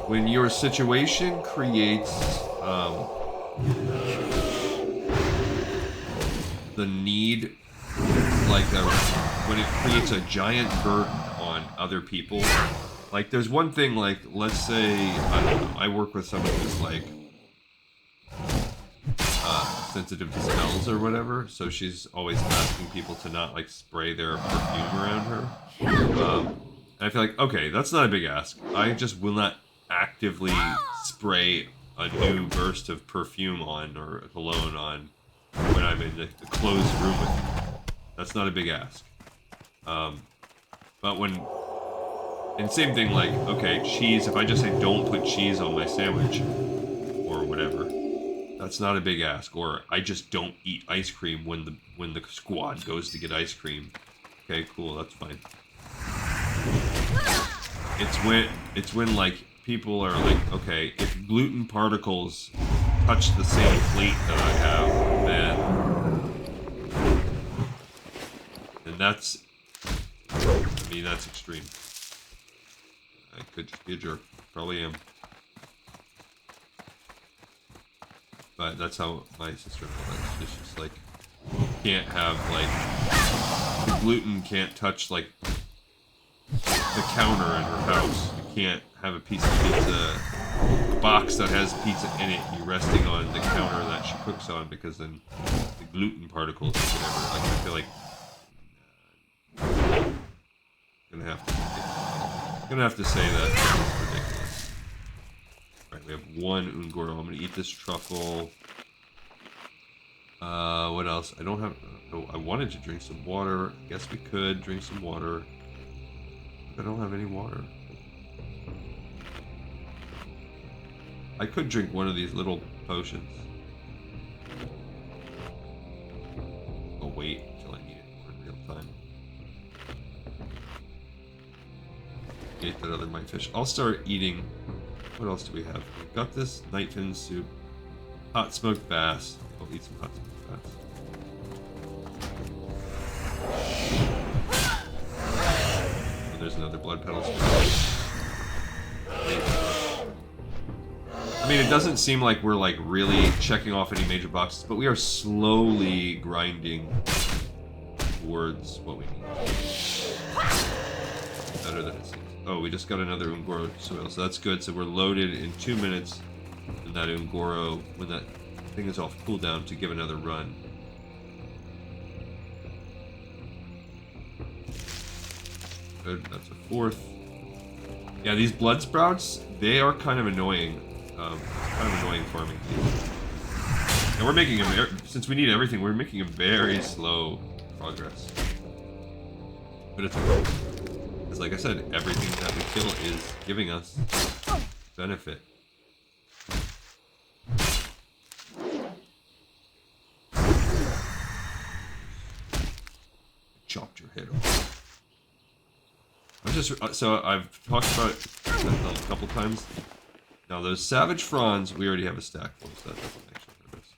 when your situation creates the need, like when it creates a giant burden on other people. Like there's one thing, like let's say, I don't know, I work with someone who's like sensitive to smells or whatever, so she's always asking people to not like spray their perfume around her. And I feel like, okay, that's not a big ask. I just will not actively spray a new burst of perfume on or cologne on when I'm in a closed room with you. That's not a big ask. But when... And same thing, like, okay, cheese, if I just say don't put cheese on my sandwich or whatever, that's not a big ask. Or I just don't eat ice cream when the squad goes to get ice cream. Okay, cool, that's fine. It's when like people are like, okay, if gluten particles touch the same plate that I have, then that's, I mean, that's extreme. I could just be a jerk. Probably am. But that's how my sister-in-law is. She's just like, can't have like, the gluten can't touch like the counter in her house. You can't have a piece of pizza, a box that has pizza in it, be resting on the counter that she cooks on, because then the gluten particles or whatever. Like, I feel like gonna have to say that it's ridiculous. Alright, we have one Ungoro. I'm gonna eat this truffle. What else? I don't have... Oh, I wanted to drink some water. I guess we could drink some water. I don't have any water. I could drink one of these little potions. I'll wait until I need it more in real time. Ate that other whitefish. I'll start eating. What else do we have? We've got this nightfin soup. Hot smoked bass. I'll eat some hot smoked bass. Oh, there's another blood petals. I mean, it doesn't seem like we're like really checking off any major boxes, but we are slowly grinding towards what we need. Better than it seems. Oh, we just got another Ungoro soil, so that's good. So we're loaded in 2 minutes in that Ungoro when that thing is off cooldown to give another run. Good, that's a fourth. Yeah, these blood sprouts, they are kind of annoying. Kind of annoying farming. And we're making since we need everything, we're making a very slow progress. But it's okay. Because like I said, everything that we kill is giving us benefit. Chopped your head off. So I've talked about it a couple times. Now those Savage Fronds, we already have a stack full, so that doesn't actually hurt us.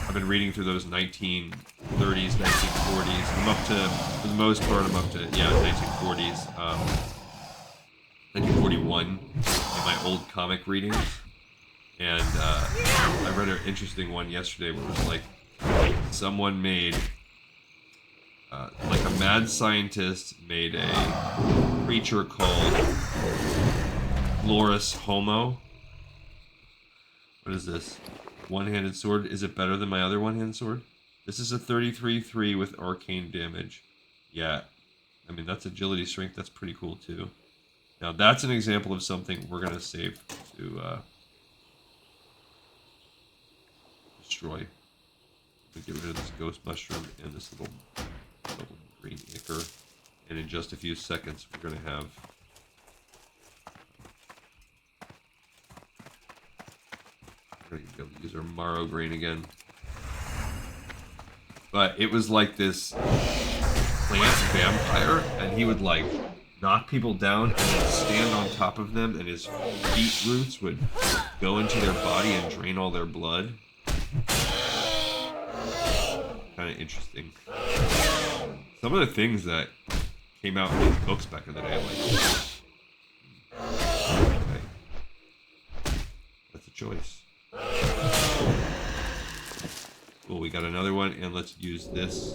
I've been reading through those 1930s, 1940s. I'm up to, for the most part, I'm up to, yeah, 1940s. 1941 in my old comic readings. And I read an interesting one yesterday where it was like, someone made, like a mad scientist made a creature called Loris Homo. What is this? One-handed sword. Is it better than my other one-handed sword? This is a 33-3 with arcane damage. Yeah. I mean, that's agility strength. That's pretty cool, too. Now, that's an example of something we're going to save to destroy. We get rid of this ghost mushroom and this little green ichor. And in just a few seconds, we're going to have... We're going to be able to use our marrow grain again. But it was like this plant vampire, and he would like knock people down and then stand on top of them, and his feet roots would go into their body and drain all their blood. Kind of interesting. Some of the things that came out in these books back in the day, like, okay, that's a choice. Cool, we got another one, and let's use this.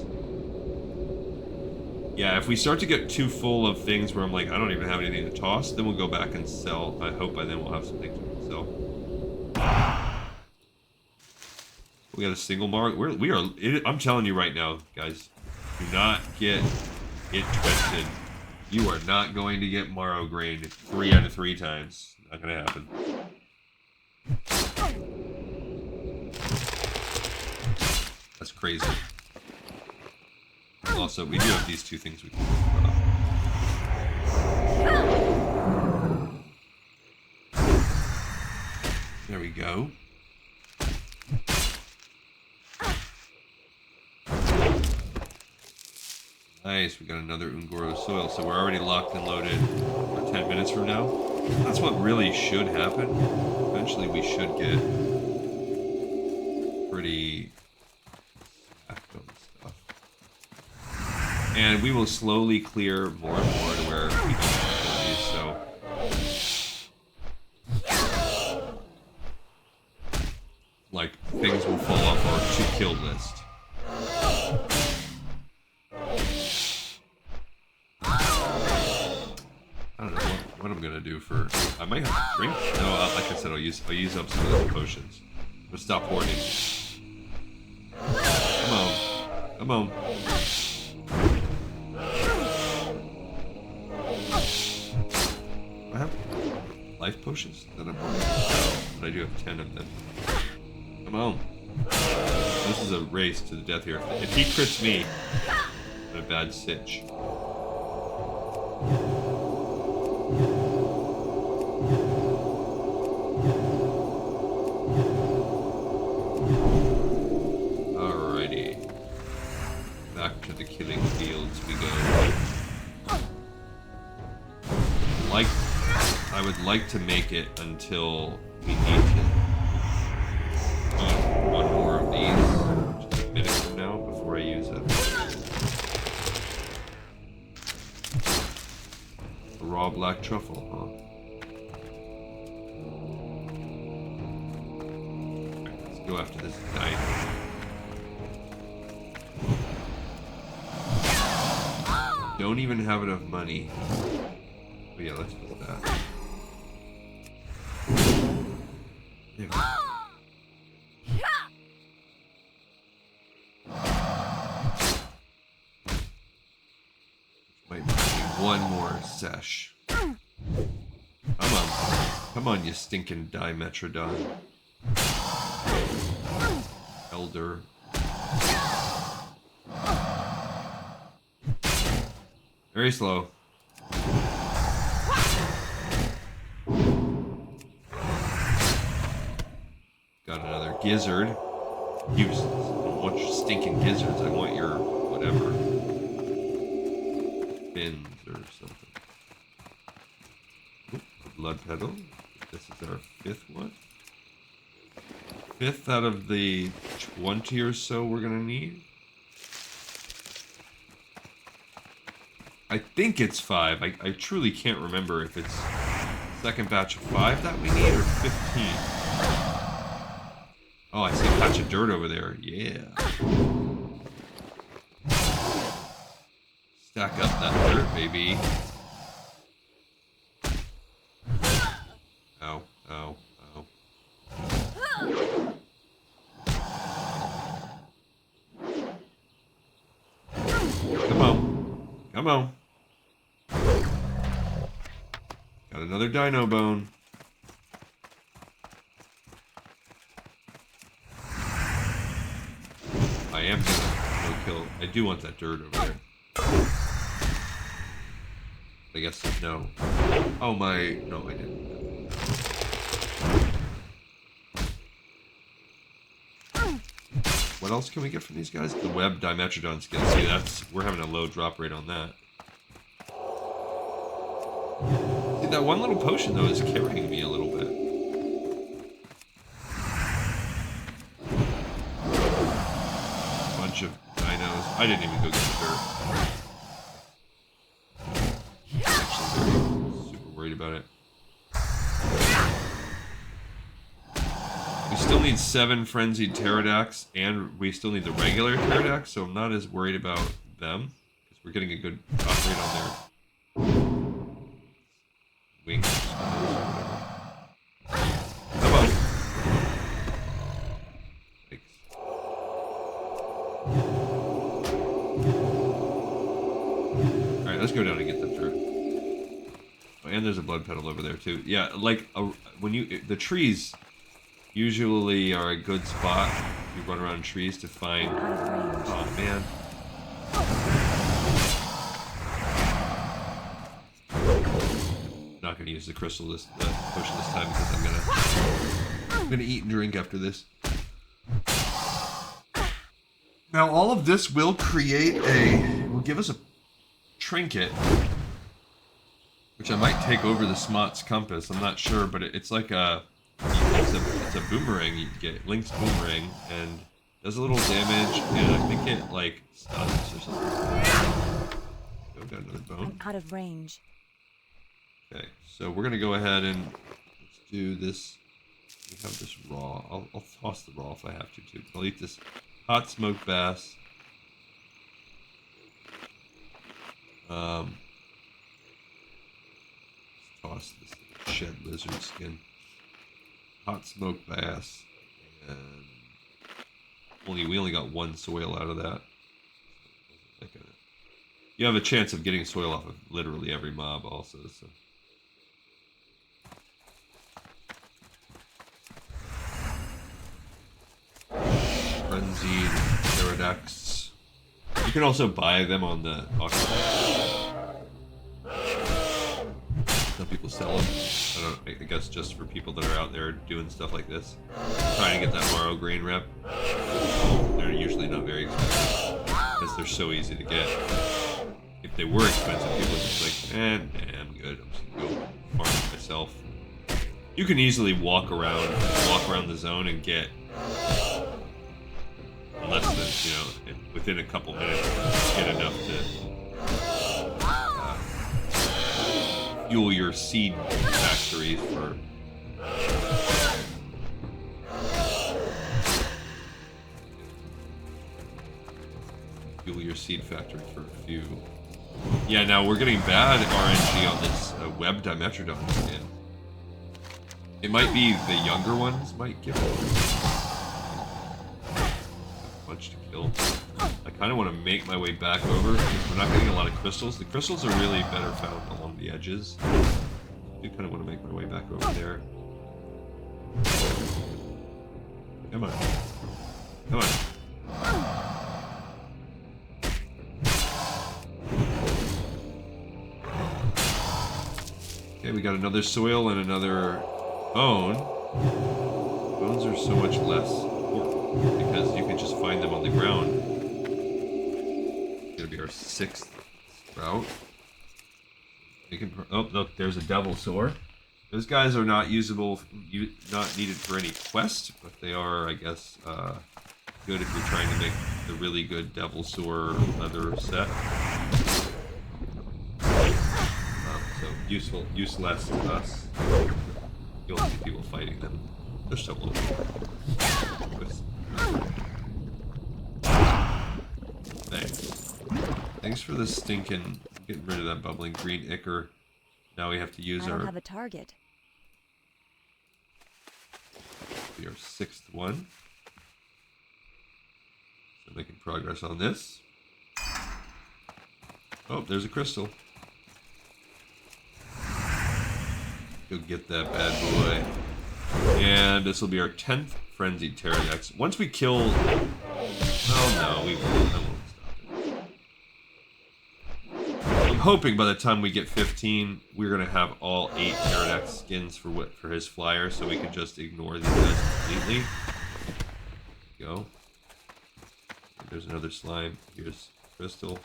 Yeah, if we start to get too full of things where I'm like, I don't even have anything to toss, then we'll go back and sell. I hope by then we'll have something to sell. We got a single mark. I'm telling you right now, guys, do not get it twisted. You are not going to get marrow grain 3 out of 3 times. Not gonna happen. That's crazy. Also, we do have these 2 things we can There we go. Nice, we got another Ungoro soil, so we're already locked and loaded for 10 minutes from now. That's what really should happen. Eventually we should get pretty stacked on stuff. And we will slowly clear more and more to where we don't have these, so... like, things will fall off our to-kill list. I don't know what I'm gonna do for... I might have to drink. No, like I said, I'll use up some of those potions. But stop hoarding. Come on. Come on. I have life potions that I'm hoarding. But I do have 10 of them. Come on. This is a race to the death here. If he crits me, I'm in a bad sitch. Alrighty. Back to the killing fields we go. I would like to make it until we need to eat one more of these, just a minute from now, before I use it. A raw black truffle, huh? Alright, let's go after this dino. Don't even have enough money. But yeah, let's put that. There we go. Might be one more sesh. Come on. Come on, you stinking Dimetrodon. Elder. Very slow. Got another gizzard. Useless. I don't want your stinking gizzards. I want your whatever. Fins or something. Oop, blood petal. This is our 5th one. 5th out of the 20 or so we're gonna need. I think it's 5. I truly can't remember if it's second batch of 5 that we need or 15. Oh, I see a patch of dirt over there. Yeah. Stack up that dirt, baby. Ow, ow, ow. Come on. Come on. Got another dino bone. I am gonna go kill. I do want that dirt over there. I guess no. Oh my. No, I didn't. What else can we get from these guys? The web Dimetrodon skin. See, we're having a low drop rate on that. See, that one little potion though is carrying me a little bit. Bunch of dinos. I didn't even go get the dirt. Actually, super worried about it. We still need 7 frenzied pterodax, and we still need the regular pterodax, so I'm not as worried about them, because we're getting a good drop rate on their wings or whatever. Come on. Thanks. Alright, let's go down and get that dirt. Oh, and there's a blood petal over there too. Yeah, like when the trees usually are a good spot if you run around trees to find. Oh man. Not gonna use the crystal potion this time because I'm gonna eat and drink after this. Now all of this will will give us a trinket, which I might take over the Smot's compass. I'm not sure, but it's like it's a boomerang you get. Link's boomerang, and does a little damage, and I think it like stuns or something. Oh, got another bone. I'm out of range. Okay, so we're gonna go ahead and let's do this. We have this raw. I'll toss the raw if I have to too. I'll eat this hot smoked bass. Let's toss this shed lizard skin. Hot smoked bass, and we only got 1 soil out of that. You have a chance of getting soil off of literally every mob also, so. Frenzied Pterodax. You can also buy them on the auction. Some people sell them. I guess just for people that are out there doing stuff like this. Trying to get that Morrow Grain rep. They're usually not very expensive. Because they're so easy to get. If they were expensive, people would just like, I'm good. I'm just gonna go farm it myself. You can easily walk around the zone and get less than, within a couple minutes, get enough to fuel your seed factories for a few. Yeah, now we're getting bad RNG on this web Dimetrodon skin. It might be the younger ones might give it a bunch to kill. I kind of want to make my way back over because we're not getting a lot of crystals. The crystals are really better found along the edges. I do kind of want to make my way back over there. Come on. Come on. Okay, we got another soil and another bone. Bones are so much less important because you can just find them on the ground. It's gonna be our 6th sprout. We can. Oh, look, there's a devil sore. Those guys are not usable, not needed for any quest, but they are, I guess, good if you're trying to make the really good devil sore leather set. So useless to us. You'll see people fighting them. They're so low. Thanks. Thanks for the stinking getting rid of that bubbling green ichor. Now we have to use our. Have a target. Be our 6th one. So making progress on this. Oh, there's a crystal. Go get that bad boy. And this will be our 10th Frenzied Pterodax. Once we kill... Oh no, we won't. I won't stop it. I'm hoping by the time we get 15, we're going to have all 8 Pterodax skins for his flyer, so we can just ignore these guys completely. Go. There's another slime. Here's crystal.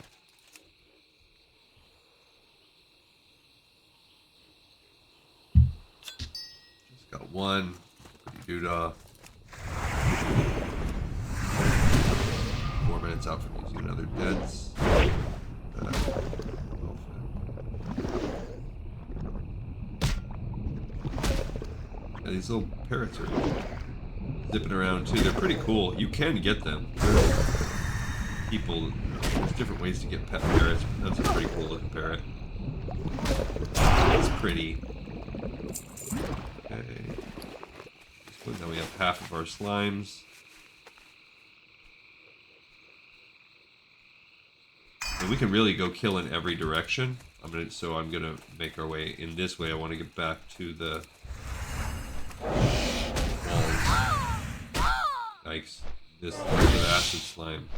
Got one. Doodah. 4 minutes out from using another dense. Yeah, these little parrots are zipping around too. They're pretty cool. You can get them. There's different ways to get pet parrots, but that's a pretty cool looking parrot. It's pretty. Okay. So now we have half of our slimes. And we can really go kill in every direction. I'm gonna make our way in this way. I want to get back to the walls. Yikes! This is the acid slime.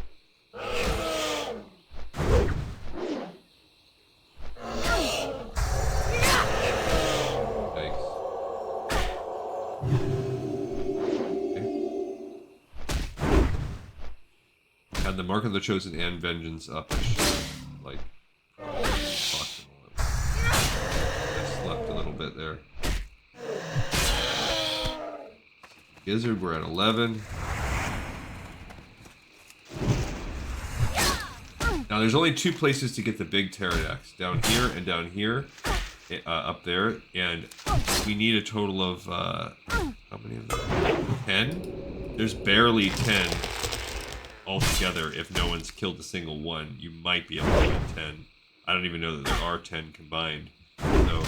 The Mark of the Chosen and Vengeance up. I should, like, fuck them all up. I slept a little bit there. Gizzard, we're at 11. Now, there's only 2 places to get the big Pterodax. Down here and down here. Up there. And we need a total of, how many of them? 10? There's barely 10. Altogether, if no one's killed a single one, you might be able to get 10. I don't even know that there are 10 combined. So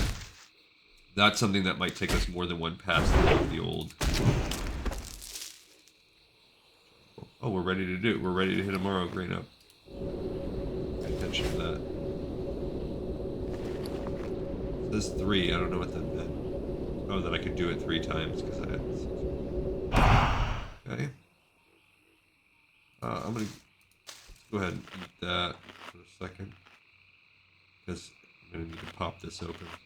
that's something that might take us more than one pass through the old. Oh, we're ready to do it. We're ready to hit a Morrow Grain up. Pay attention to that. This 3, I don't know what that meant. Oh, that I could do it 3 times because I had 6. Okay. I'm gonna go ahead and eat that for a second. Because I'm gonna need to pop this open. Let's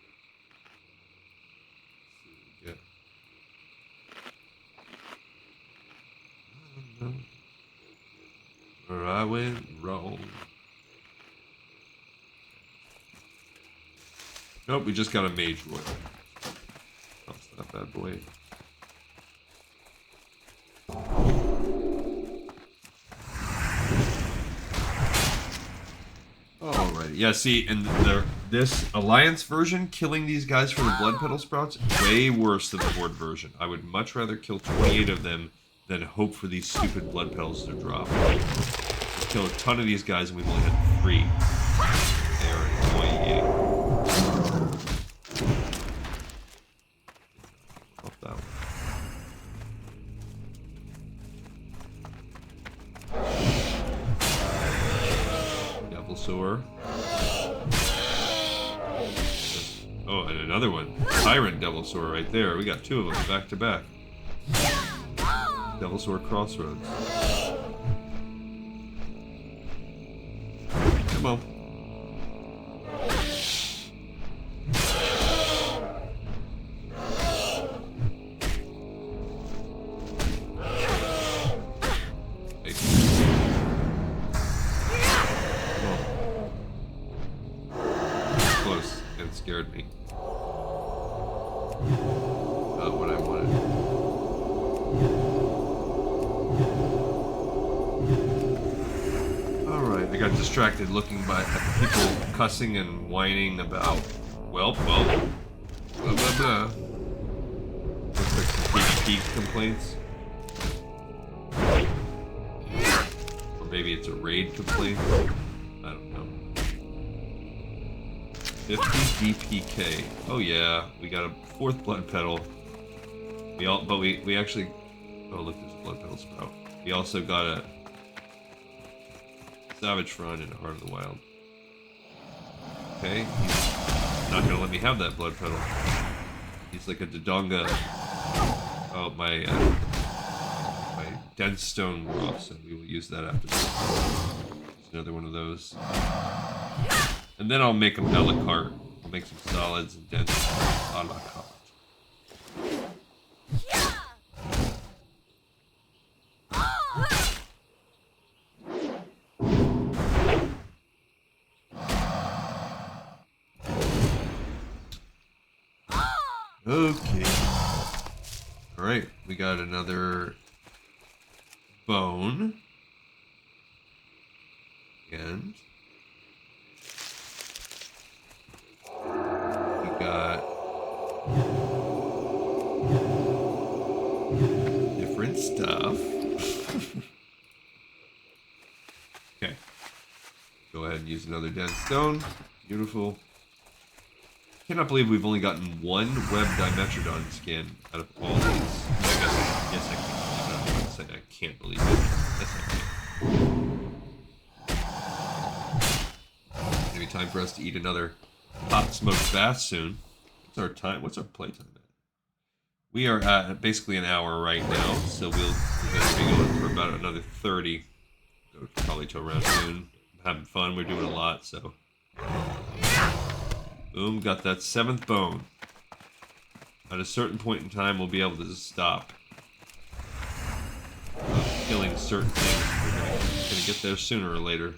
see what we get. Where I went wrong. Nope, we just got a mage royal. That's that bad boy. Alrighty, yeah. See, and this Alliance version, killing these guys for the blood petal sprouts, way worse than the Horde version. I would much rather kill 28 of them than hope for these stupid blood petals to drop. Let's kill a ton of these guys, and we've only had 3. There, 28. Off that one. Devilsaur. Oh, and another one. Tyrant Devilsaur right there. We got 2 of them back to back. Devilsaur Crossroads. Come on. Hey. Come on. Close. It scared me. Not what I wanted. Alright, I got distracted looking at people cussing and whining about, well, blah, blah, blah. Looks like some PvP complaints. Or maybe it's a raid complaint. I don't know. 50 DPK. Oh yeah, we got a 4th blood petal. We actually, oh look, there's a blood petal sprout. We also got a Savage Front and a Heart of the Wild. Okay, he's not gonna let me have that blood petal. He's like a Dodonga. Oh, my dense stone wore off, so we will use that after this. There's another one of those. And then I'll make them a la carte. I'll make some solids and dense a la carte. Okay. Alright, we got another bone. And we got different stuff. Okay. Go ahead and use another dense stone. Beautiful. Cannot believe we've only gotten 1 web Dimetrodon skin out of all these. I guess I can't. I can't believe it. Yes, I can. Maybe time for us to eat another hot smoked bath soon. What's our time? What's our playtime at? We are at basically an hour right now, so we're going to be going for about another 30. Go probably till around noon. I'm having fun. We're doing a lot, so. Boom, got that 7th bone. At a certain point in time, we'll be able to just stop killing certain things. We're gonna get there sooner or later.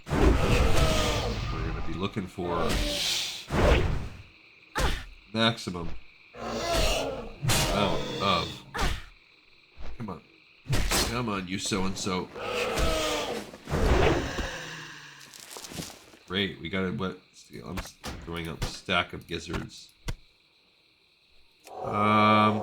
We're gonna be looking for maximum amount of. Come on. Come on, you so-and-so. Great, we got it. What? I'm throwing up a stack of gizzards. Thought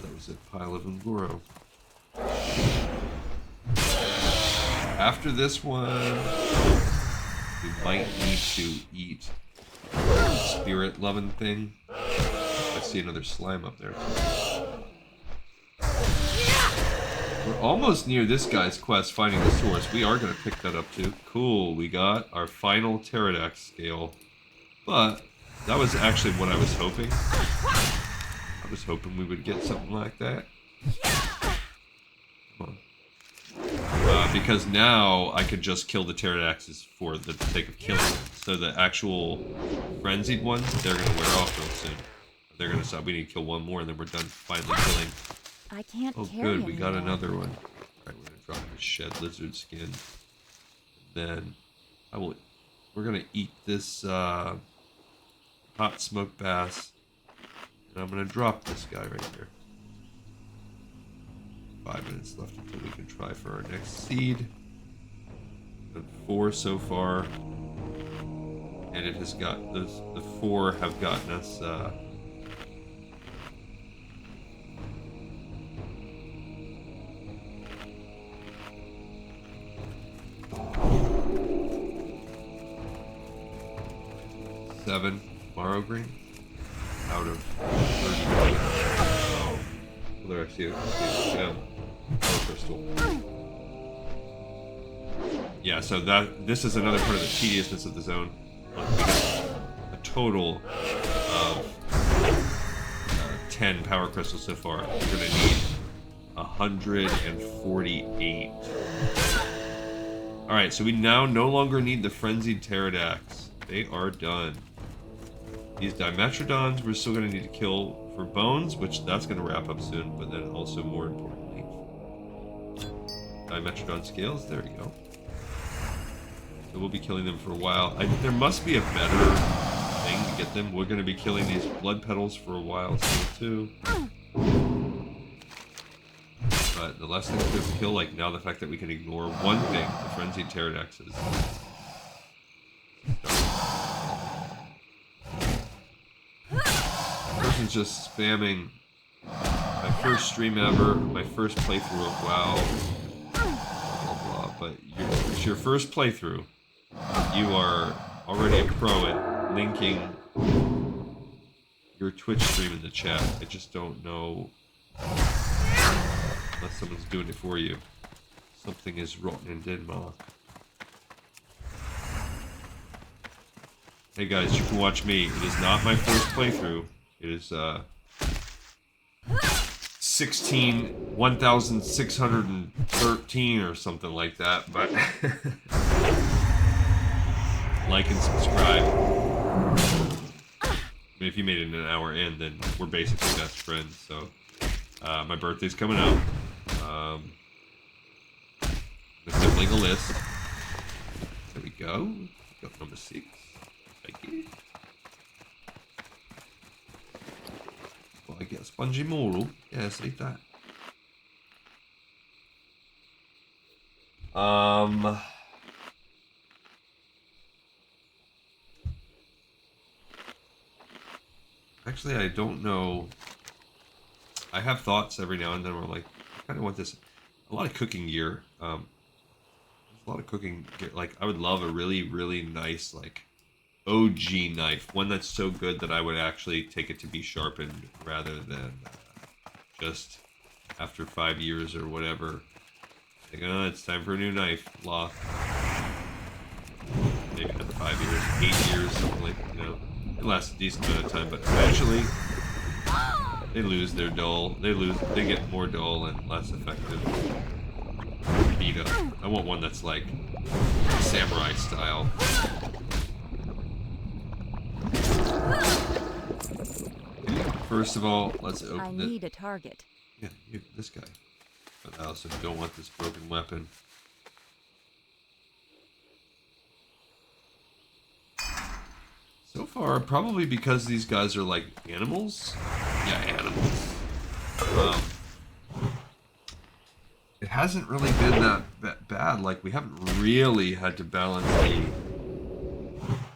that was a pile of Ungoro. After this one, we might need to eat the spirit loving thing. I see another slime up there too. We're almost near this guy's quest, finding the source. We are going to pick that up too. Cool, we got our final pterodax scale. But that was actually what I was hoping. I was hoping we would get something like that. Come on. Because now I could just kill the pterodaxes for the sake of killing them. So the actual frenzied ones, they're going to wear off real soon. They're going to stop. We need to kill one more and then we're done finally killing. I can't Oh carry good, we got anymore. another one. Alright, we're going to drop the shed lizard skin. Then we're going to eat this hot smoked bass. And I'm going to drop this guy right here. 5 minutes left until we can try for our next seed. We've done 4 so far. And it has got, the 4 have gotten us, seven marrow green out of 30. Oh, there I see it. Yeah. Power crystal. Yeah, so this is another part of the tediousness of the zone. Look, we got a total of 10 power crystals so far. We're gonna need 148. Alright, so we now no longer need the frenzied pterodax. They are done. These Dimetrodons we're still going to need to kill for bones, which that's going to wrap up soon, but then also more importantly, Dimetrodon scales, there we go. So we'll be killing them for a while. There must be a better thing to get them. We're going to be killing these blood petals for a while still too. But the less things we have to kill, like now the fact that we can ignore one thing, the frenzied pterodaxes. Person's just spamming my first stream ever, my first playthrough of WoW, blah blah. But it's your first playthrough. You are already a pro at linking your Twitch stream in the chat. I just don't know unless someone's doing it for you. Something is rotten in Denmark. Hey guys, you can watch me. It is not my first playthrough. It is 1613 or something like that, but like and subscribe. I mean, if you made it in an hour in, then we're basically best friends. So my birthday's coming up. Assembling a list. There we go. Got number 6. Thank you. Well, I get a spongy moral. Yes, eat that. Actually, I don't know. I have thoughts every now and then where I'm like, I kind of want this. A lot of cooking gear. There's a lot of cooking gear. Like, I would love a really, really nice, like, OG knife. One that's so good that I would actually take it to be sharpened rather than just after 5 years or whatever. Like, oh, it's time for a new knife. Blah. Maybe not 5 years, 8 years, something like, you know. It lasts a decent amount of time, but eventually they lose their dull. They get more dull and less effective. Beat up. I want one that's like samurai style. First of all, let's open I need a target. Yeah, this guy. But I also don't want this broken weapon. So far, probably because these guys are like animals. Yeah, animals. It hasn't really been that bad. Like, we haven't really had to balance the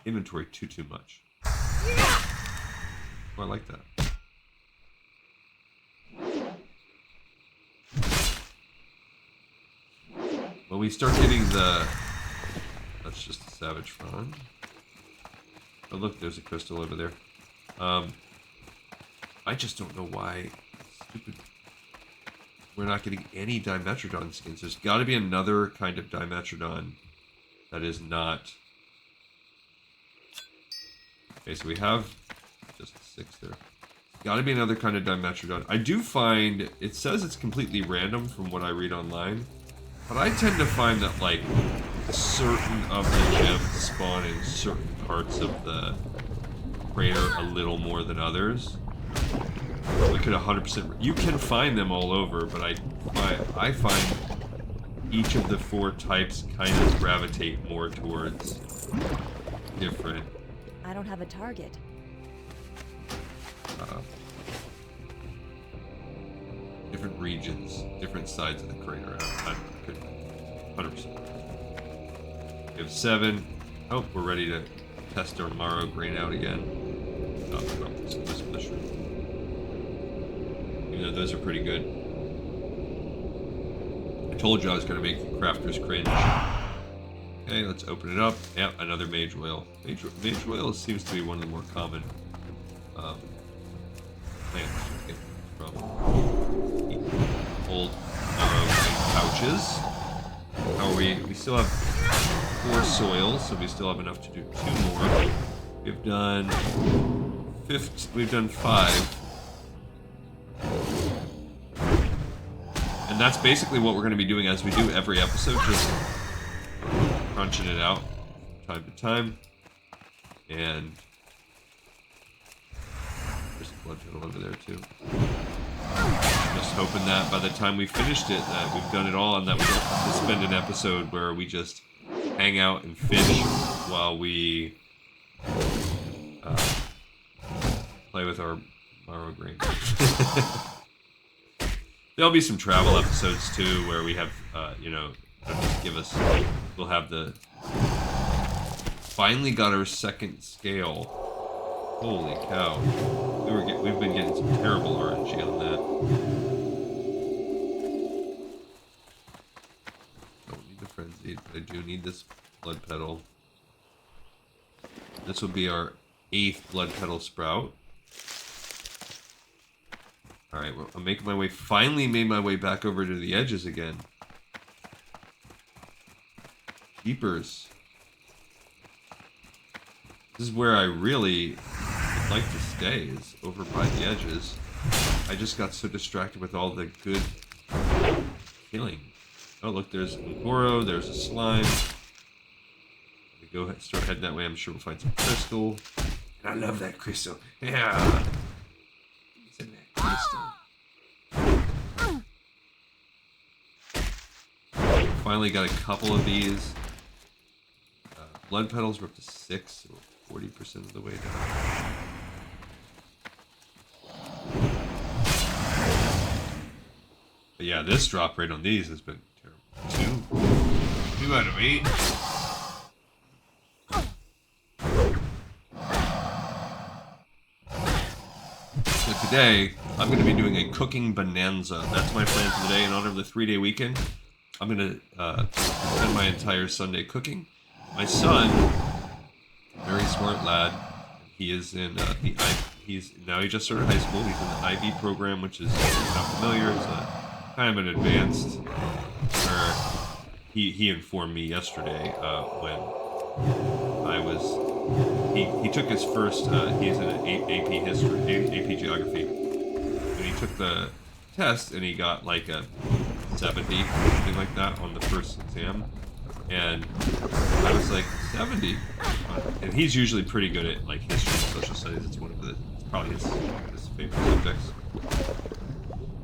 inventory too much. Oh, I like that. When we start getting the... That's just a savage frond. Oh look, there's a crystal over there. I just don't know why stupid we're not getting any Dimetrodon skins. There's got to be another kind of Dimetrodon that is not... Okay, so we have just 6 there. Got to be another kind of Dimetrodon. I do find... It says it's completely random from what I read online. But I tend to find that, like, certain of the gems spawn in certain parts of the crater a little more than others. We could 100%... You can find them all over, but I find each of the 4 types kind of gravitate more towards different... I don't have a target. Different regions, different sides of the crater. I could 100%. We have 7. Oh, we're ready to test our Morrow grain out again. Oh, even though those are pretty good. I told you I was going to make the crafters cringe. Okay, let's open it up. Yep, another mage whale. Mage whale seems to be one of the more common plants to get from old pouches. How are we? We still have 4 soils, so we still have enough to do 2 more. We've done 5. And that's basically what we're going to be doing as we do every episode, just crunching it out from time to time. And there's a blood petal over there too. Just hoping that by the time we finished it, that we've done it all, and that we don't have to spend an episode where we just hang out and fish while we play with our Morrow grain. There'll be some travel episodes too, where we have, we'll have the... Finally got our 2nd scale. Holy cow. We've been getting some terrible RNG on that. Don't need the frenzied, but I do need this blood petal. This will be our 8th blood petal sprout. Alright, well, I'm making my way, finally made my way back over to the edges again. Jeepers. This is where I really would like to stay, is over by the edges. I just got so distracted with all the good killing. Oh look, there's an Ungoro, there's a slime. Go ahead, start heading that way, I'm sure we'll find some crystal. And I love that crystal. Yeah! Finally got a couple of these. Blood petals were up to 6, so 40% of the way down. But yeah, this drop rate on these has been terrible. 2 out of 8. So today, I'm going to be doing a cooking bonanza. That's my plan for the day in honor of the 3-day weekend. I'm going to spend my entire Sunday cooking. My son, very smart lad, he is in he just started high school. He's in the IB program, which is, if you're not familiar, it's a kind of an advanced, he informed me yesterday when I was, he took his first, he's in an AP history, AP geography, and he took the test and he got like a 70, something like that on the first exam. And I was like, 70? And he's usually pretty good at like history and social studies. It's probably his favorite subjects.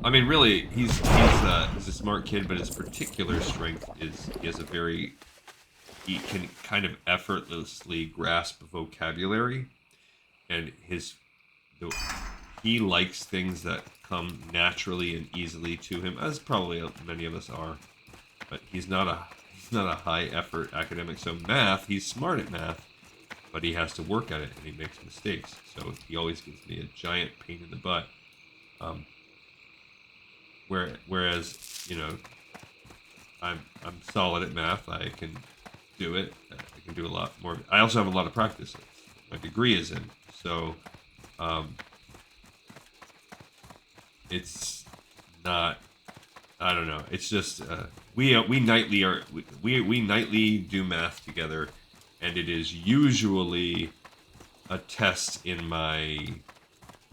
I mean, really, he's a smart kid, but his particular strength is he can kind of effortlessly grasp vocabulary, and he likes things that come naturally and easily to him, as probably many of us are. But he's not a high effort academic. So math, he's smart at math, but he has to work at it and he makes mistakes. So he always gives me a giant pain in the butt. Whereas, I'm solid at math. I can do it. I can do a lot more. I also have a lot of practice. My degree is in. So it's not I don't know. It's just we nightly do math together, and it is usually a test in my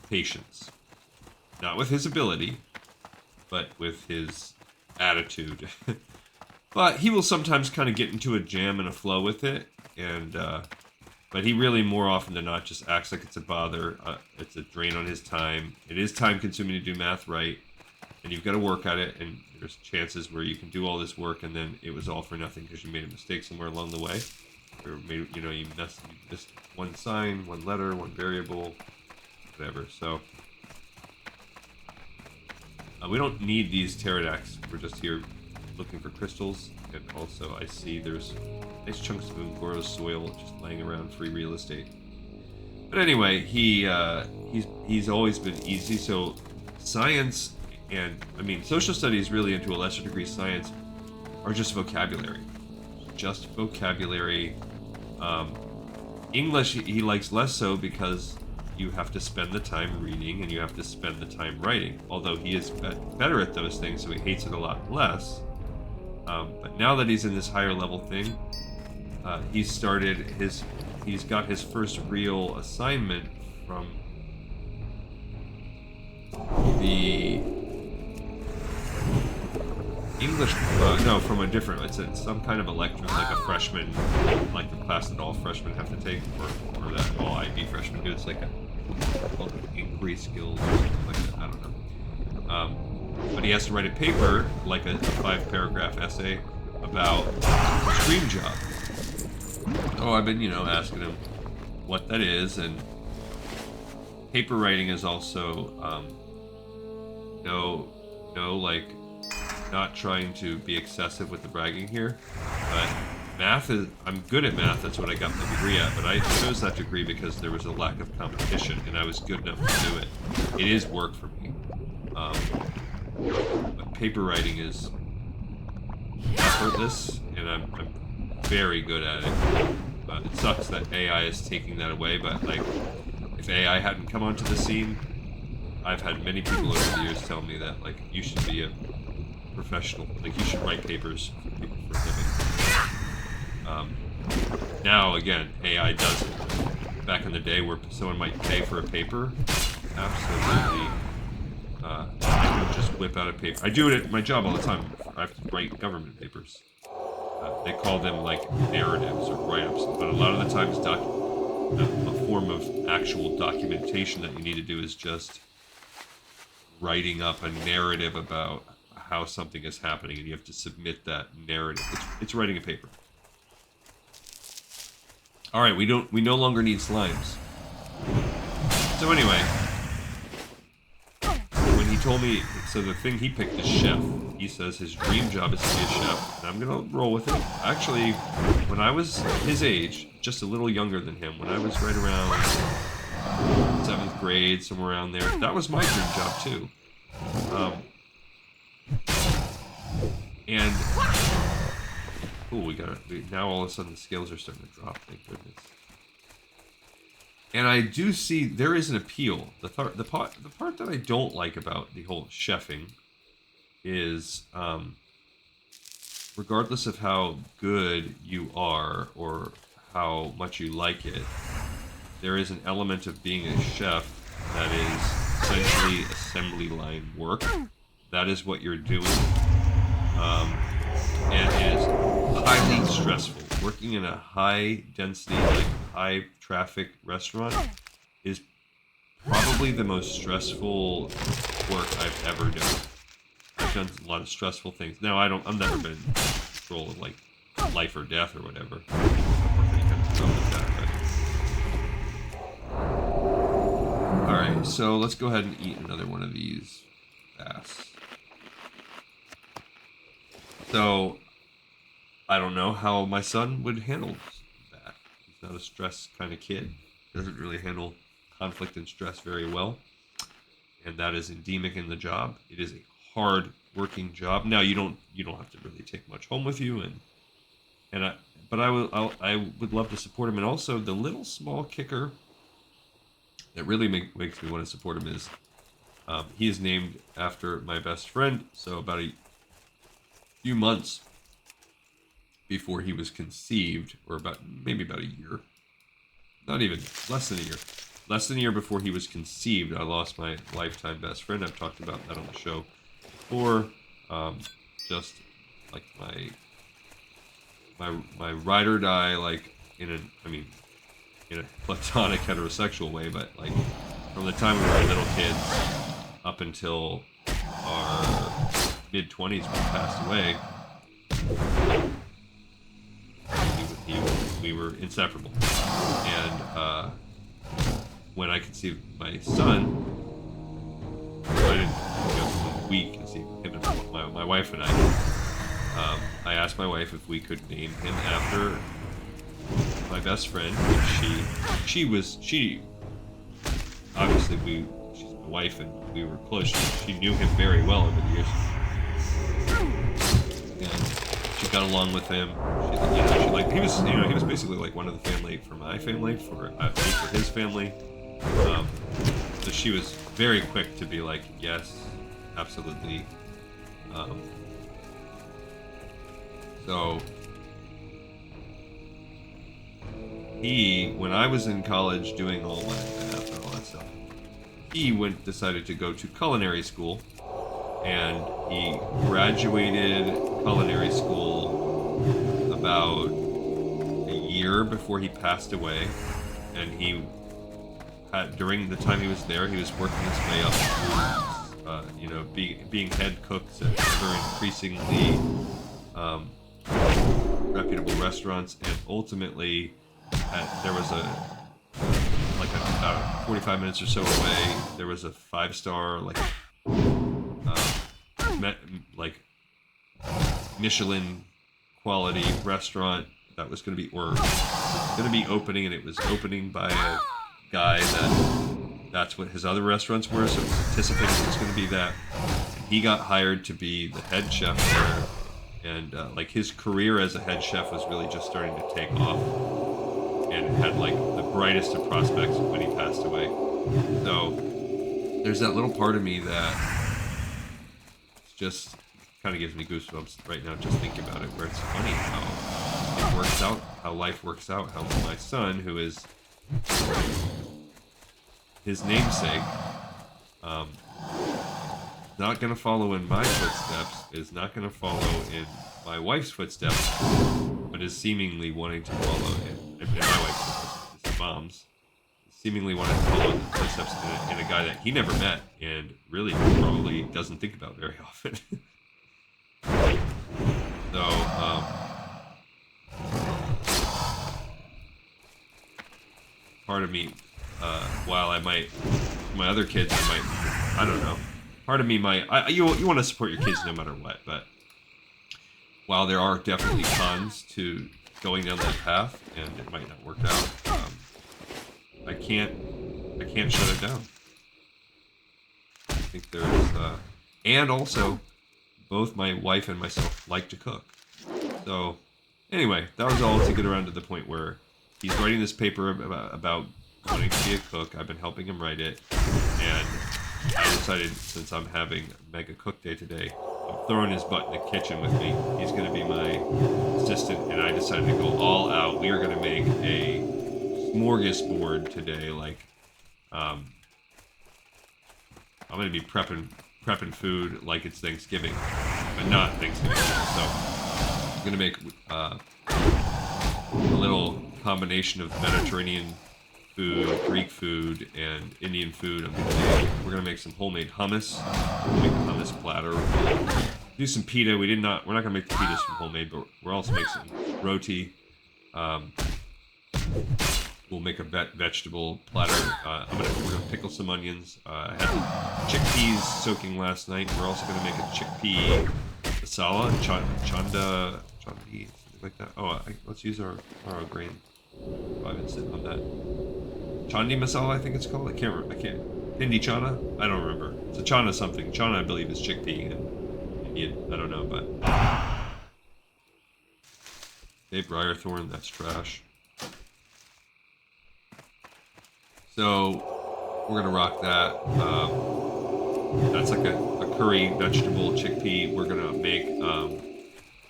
patience, not with his ability, but with his attitude. But he will sometimes kind of get into a jam and a flow with it, and but he really more often than not just acts like it's a bother. It's a drain on his time. It is time consuming to do math right. And you've got to work at it, and there's chances where you can do all this work, and then it was all for nothing because you made a mistake somewhere along the way, or made, you missed one sign, one letter, one variable, whatever. So we don't need these pterodactyls. We're just here looking for crystals, and also I see there's nice chunks of Ngoro's soil just laying around, free real estate. But anyway, he's always been easy. So science. And, I mean, social studies really, and to a lesser degree science, are just vocabulary. Just vocabulary. English, he likes less so because you have to spend the time reading and you have to spend the time writing. Although he is better at those things, so he hates it a lot less. But now that he's in this higher level thing, he's got his first real assignment from the English, from a different, it's some kind of elective, like a freshman, like the class that all freshmen have to take, or that all IB freshmen do. It's like called inquiry skills or something like that, I don't know. But he has to write a paper, like a 5-paragraph essay, about his dream job. Oh, I've been, asking him what that is, and paper writing is also, like, not trying to be excessive with the bragging here, but I'm good at math, that's what I got my degree at, but I chose that degree because there was a lack of competition, and I was good enough to do it. It is work for me. But paper writing is effortless, and I'm very good at it. It sucks that AI is taking that away, but, like, if AI hadn't come onto the scene, I've had many people over the years tell me that, like, you should be a professional, like, you should write papers for people for a living. Now, again, AI does it. Back in the day where someone might pay for a paper, absolutely, I could just whip out a paper. I do it at my job all the time. I have to write government papers. They call them, like, narratives or write-ups, but a lot of the times a form of actual documentation that you need to do is just writing up a narrative about how something is happening, and you have to submit that narrative. It's writing a paper. All right, we no longer need slimes. So anyway, when he told me, so the thing he picked is chef. He says his dream job is to be a chef, and I'm gonna roll with it. Actually, when I was his age, just a little younger than him, when I was right around 7th grade, somewhere around there, that was my dream job too. And now all of a sudden the scales are starting to drop, thank goodness. And I do see there is an appeal. The part that I don't like about the whole chefing is, regardless of how good you are or how much you like it, there is an element of being a chef that is essentially assembly line work. That is what you're doing. And it is highly stressful. Working in a high density, like high traffic restaurant is probably the most stressful work I've ever done. I've done a lot of stressful things. Now I've never been in control of, like, life or death or whatever. Alright, so let's go ahead and eat another one of these fast. So, I don't know how my son would handle that. He's not a stress kind of kid. Doesn't really handle conflict and stress very well. And that is endemic in the job. It is a hard working job. Now you don't have to really take much home with you, but I would love to support him. And also the little small kicker that really makes me want to support him is he is named after my best friend. So about few months before he was conceived, or maybe about a year. Not even, less than a year. Less than a year before he was conceived, I lost my lifetime best friend. I've talked about that on the show before. Just like my ride or die, like in a platonic heterosexual way, but like from the time we were little kids up until our mid-20s when he passed away, we were inseparable. And when I conceived my son, I didn't we conceived him and my wife and I asked my wife if we could name him after my best friend. She obviously she's my wife and we were close. She knew him very well over the years. And she got along with him. He was basically like one of the family for my family, for his family. So she was very quick to be like, yes, absolutely. So when I was in college doing all my math and all that stuff, he decided to go to culinary school, and he graduated culinary school about a year before he passed away. And he had, during the time he was there, he was working his way up through, being head cooks at ever increasingly reputable restaurants, and ultimately there was about 45 minutes or so away, there was a 5-star Michelin quality restaurant that was going to be opening, and it was opening by a guy that's what his other restaurants were, so it was anticipated it was going to be that. And he got hired to be the head chef there. And his career as a head chef was really just starting to take off, and had the brightest of prospects when he passed away. So there's that little part of me that just kind of gives me goosebumps right now just thinking about it, where it's funny how it works out, how life works out, how my son, who is his namesake, not going to follow in my footsteps, is not going to follow in my wife's footsteps, but is seemingly wanting to follow in my wife's footsteps, his mom's, seemingly wanting to follow in the footsteps in a guy that he never met and really probably doesn't think about very often. So, part of me, while I might, my other kids, I don't know. Part of me might, you want to support your kids no matter what, but while there are definitely cons to going down that path, and it might not work out, I can't shut it down. I think there's, and also, both my wife and myself like to cook. So, anyway, that was all to get around to the point where he's writing this paper about wanting to be a cook. I've been helping him write it, and I decided, since I'm having a mega cook day today, I'm throwing his butt in the kitchen with me. He's going to be my assistant, and I decided to go all out. We are going to make a smorgasbord today. I'm going to be prepping food like it's Thanksgiving, but not Thanksgiving. So I'm going to make a little combination of Mediterranean food, Greek food, and Indian food. We're gonna make some homemade hummus. We'll make a hummus platter. We'll do some pita. We're not gonna make the pitas from homemade, but we'll also make some roti. We'll make a vegetable platter. We're gonna pickle some onions. I had chickpeas soaking last night. We're also gonna make a chickpea masala, chanda, something like that. Let's use our grain. I've been sitting on that. Chandi masala, I think it's called. I can't. Hindi chana? I don't remember. It's a chana something. Chana, I believe, is chickpea and Indian. I don't know, but Dave Briarthorn, that's trash. So we're gonna rock that. That's like a curry vegetable chickpea. We're gonna make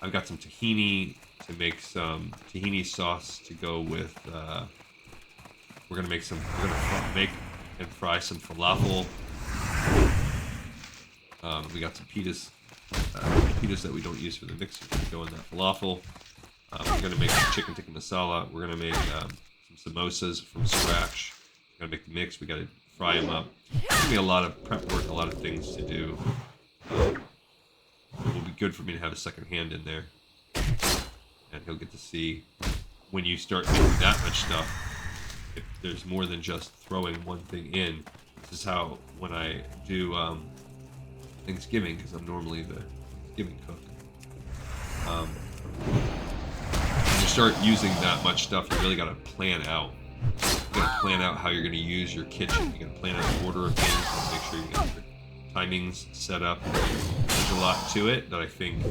I've got some tahini to make some tahini sauce to go with. We're gonna make make and fry some falafel. We got some pitas that we don't use for the mixer to go in that falafel. We're gonna make some chicken tikka masala. We're gonna make some samosas from scratch. We're gonna make the mix. We gotta fry them up. It's gonna be a lot of prep work, a lot of things to do. It will be good for me to have a second hand in there, and he'll get to see when you start doing that much stuff. If there's more than just throwing one thing in. This is how when I do Thanksgiving, because I'm normally the Thanksgiving cook. When you start using that much stuff, you really got to plan out. You got to plan out how you're going to use your kitchen. You got to plan out the order of things. You got to make sure you got your timings set up. There's a lot to it that I think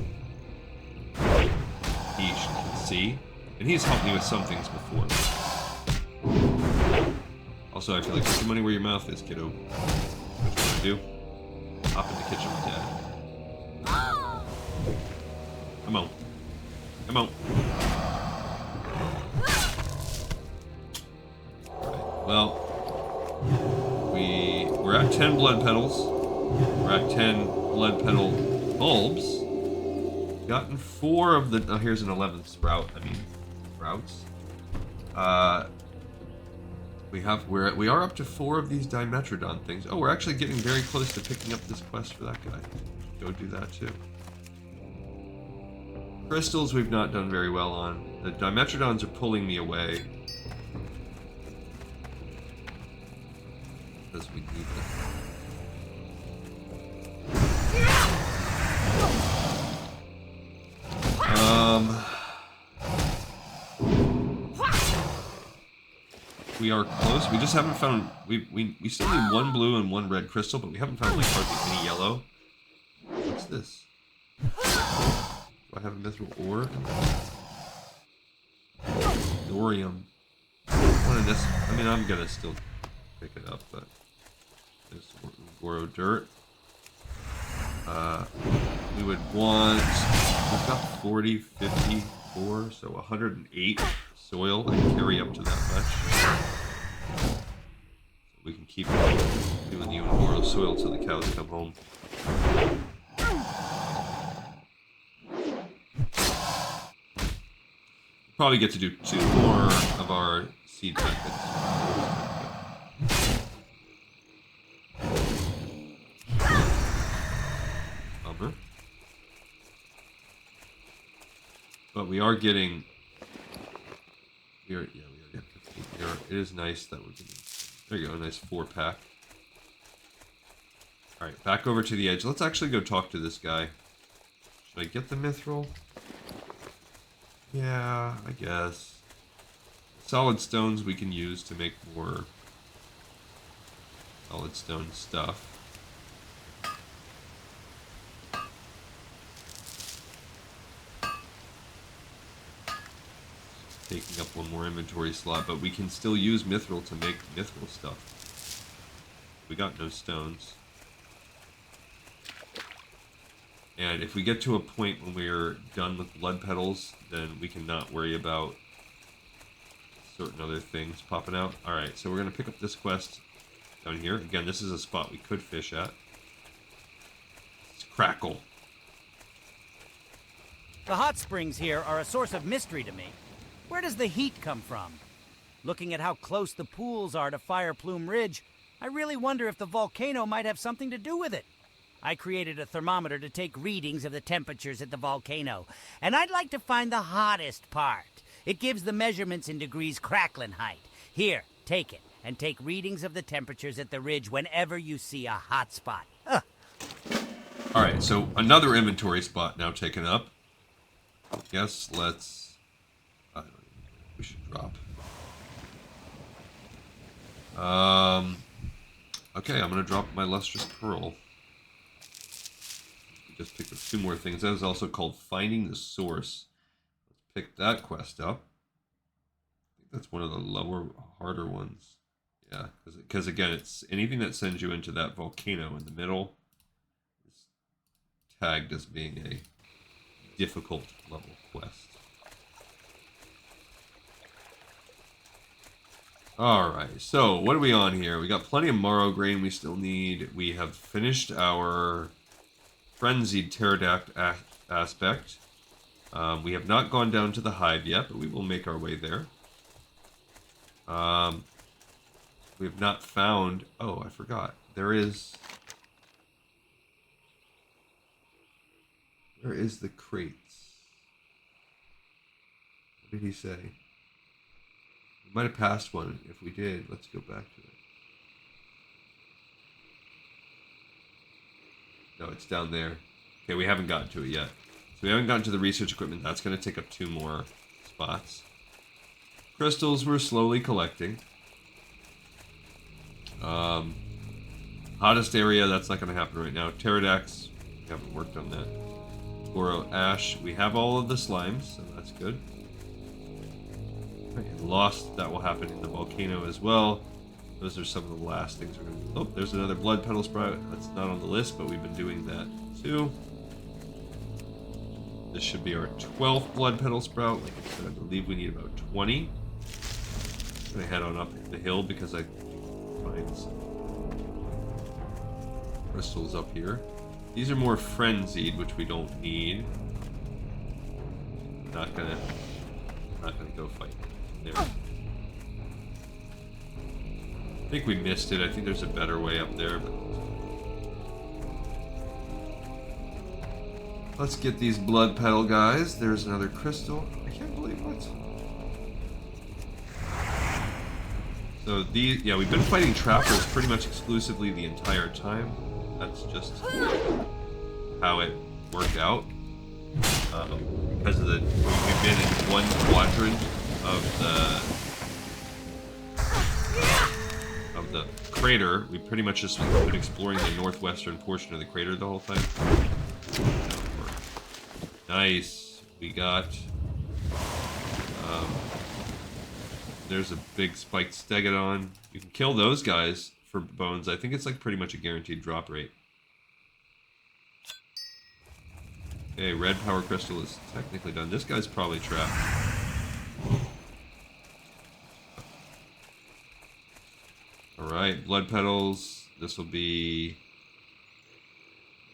he can see, and he's helped me with some things before. Also, I feel like put your money where your mouth is, kiddo. What you want to do? Hop in the kitchen with Dad. Come on. Come on. Right, well, we're at 10 blood petals. We're at 10 blood petal bulbs. We've gotten 4 of the... Oh, here's an 11th sprout. I mean, sprouts. We are up to 4 of these Dimetrodon things. Oh, we're actually getting very close to picking up this quest for that guy. Go do that too. Crystals we've not done very well on. The Dimetrodons are pulling me away. Because we need them. We are close. We just haven't found... We still need 1 blue and 1 red crystal, but we haven't found like hardly any yellow. What's this? Do I have a mithril ore? Thorium. One of this. I mean, I'm gonna still pick it up, but there's Goro dirt. We would want... We've got 40, 54, so 108 soil. I can carry up to that much. So we can keep doing the Ungoro soil till the cows come home. Probably get to do 2 more of our seed packets. Bummer. But we are getting... We are getting 15. It is nice that we're getting... There you go, a nice 4-pack. Alright, back over to the edge. Let's actually go talk to this guy. Should I get the mithril? Yeah, I guess. Solid stones we can use to make more solid stone stuff. Taking up 1 more inventory slot, but we can still use mithril to make mithril stuff. We got no stones. And if we get to a point when we're done with blood petals, then we can not worry about certain other things popping out. Alright, so we're going to pick up this quest down here. Again, this is a spot we could fish at. It's Crackle. The hot springs here are a source of mystery to me. Where does the heat come from? Looking at how close the pools are to Fire Plume Ridge, I really wonder if the volcano might have something to do with it. I created a thermometer to take readings of the temperatures at the volcano, and I'd like to find the hottest part. It gives the measurements in degrees Cracklin-height. Here, take it, and take readings of the temperatures at the ridge whenever you see a hot spot. Ugh. Alright, so another inventory spot now taken up. I guess let's... I don't know, we should drop. Okay, I'm going to drop my Lustrous Pearl. Just picked up 2 more things. That is also called Finding the Source. Let's pick that quest up. I think that's one of the lower, harder ones. Yeah, because again, it's anything that sends you into that volcano in the middle is tagged as being a difficult level quest. Alright, so what are we on here? We got plenty of marrow grain we still need. We have finished our frenzied pterodact aspect. We have not gone down to the hive yet, but we will make our way there. We have not found... Oh, I forgot. There is the crates? What did he say? We might have passed one. If we did, let's go back to it. No, it's down there. Okay, we haven't gotten to it yet. So we haven't gotten to the research equipment. That's going to take up 2 more spots. Crystals we're slowly collecting. Hottest area, that's not going to happen right now. Pterodacts, we haven't worked on that. Goro Ash, we have all of the slimes, so that's good. And Lost, that will happen in the volcano as well. Those are some of the last things we're going to do. Oh, there's another blood petal sprout. That's not on the list, but we've been doing that too. This should be our 12th blood petal sprout. Like I said, I believe we need about 20. I'm going to head on up the hill because I find some crystals up here. These are more frenzied, which we don't need. Not gonna go fight. There. I think we missed it. I think there's a better way up there, but let's get these blood petal guys. There's another crystal. I can't believe what. So these, yeah, we've been fighting trappers pretty much exclusively the entire time. That's just how it worked out. Because of we've been in one quadrant of the crater. We pretty much just been exploring the northwestern portion of the crater the whole time. Nice. We got. There's a big spiked stegodon. You can kill those guys for bones. I think it's like pretty much a guaranteed drop rate. Okay, red power crystal is technically done. This guy's probably trapped. Alright, blood petals. This will be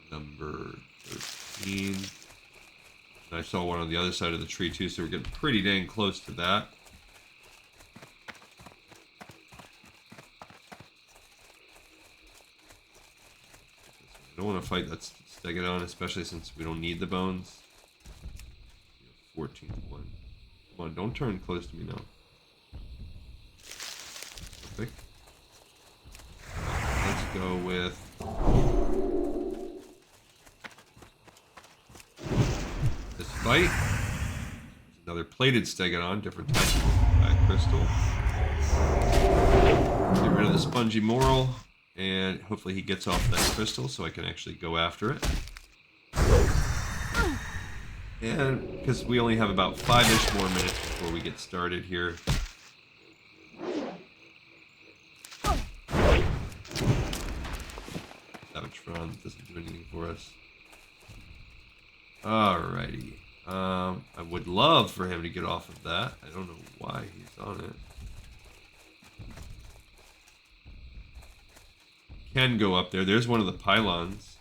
number 13. And I saw one on the other side of the tree too, so we're getting pretty dang close to that. I don't want to fight that stegodon, especially since we don't need the bones. 14th one. Come on, don't turn close to me now. Perfect. Let's go with this fight. Another plated stegodon, different type of crystal. Get rid of the spongy moral. And hopefully he gets off that crystal so I can actually go after it. And because we only have about 5-ish more minutes before we get started here. Savage Frond doesn't do anything for us. Alrighty. I would love for him to get off of that. I don't know why he's on it. Can go up there. There's one of the pylons.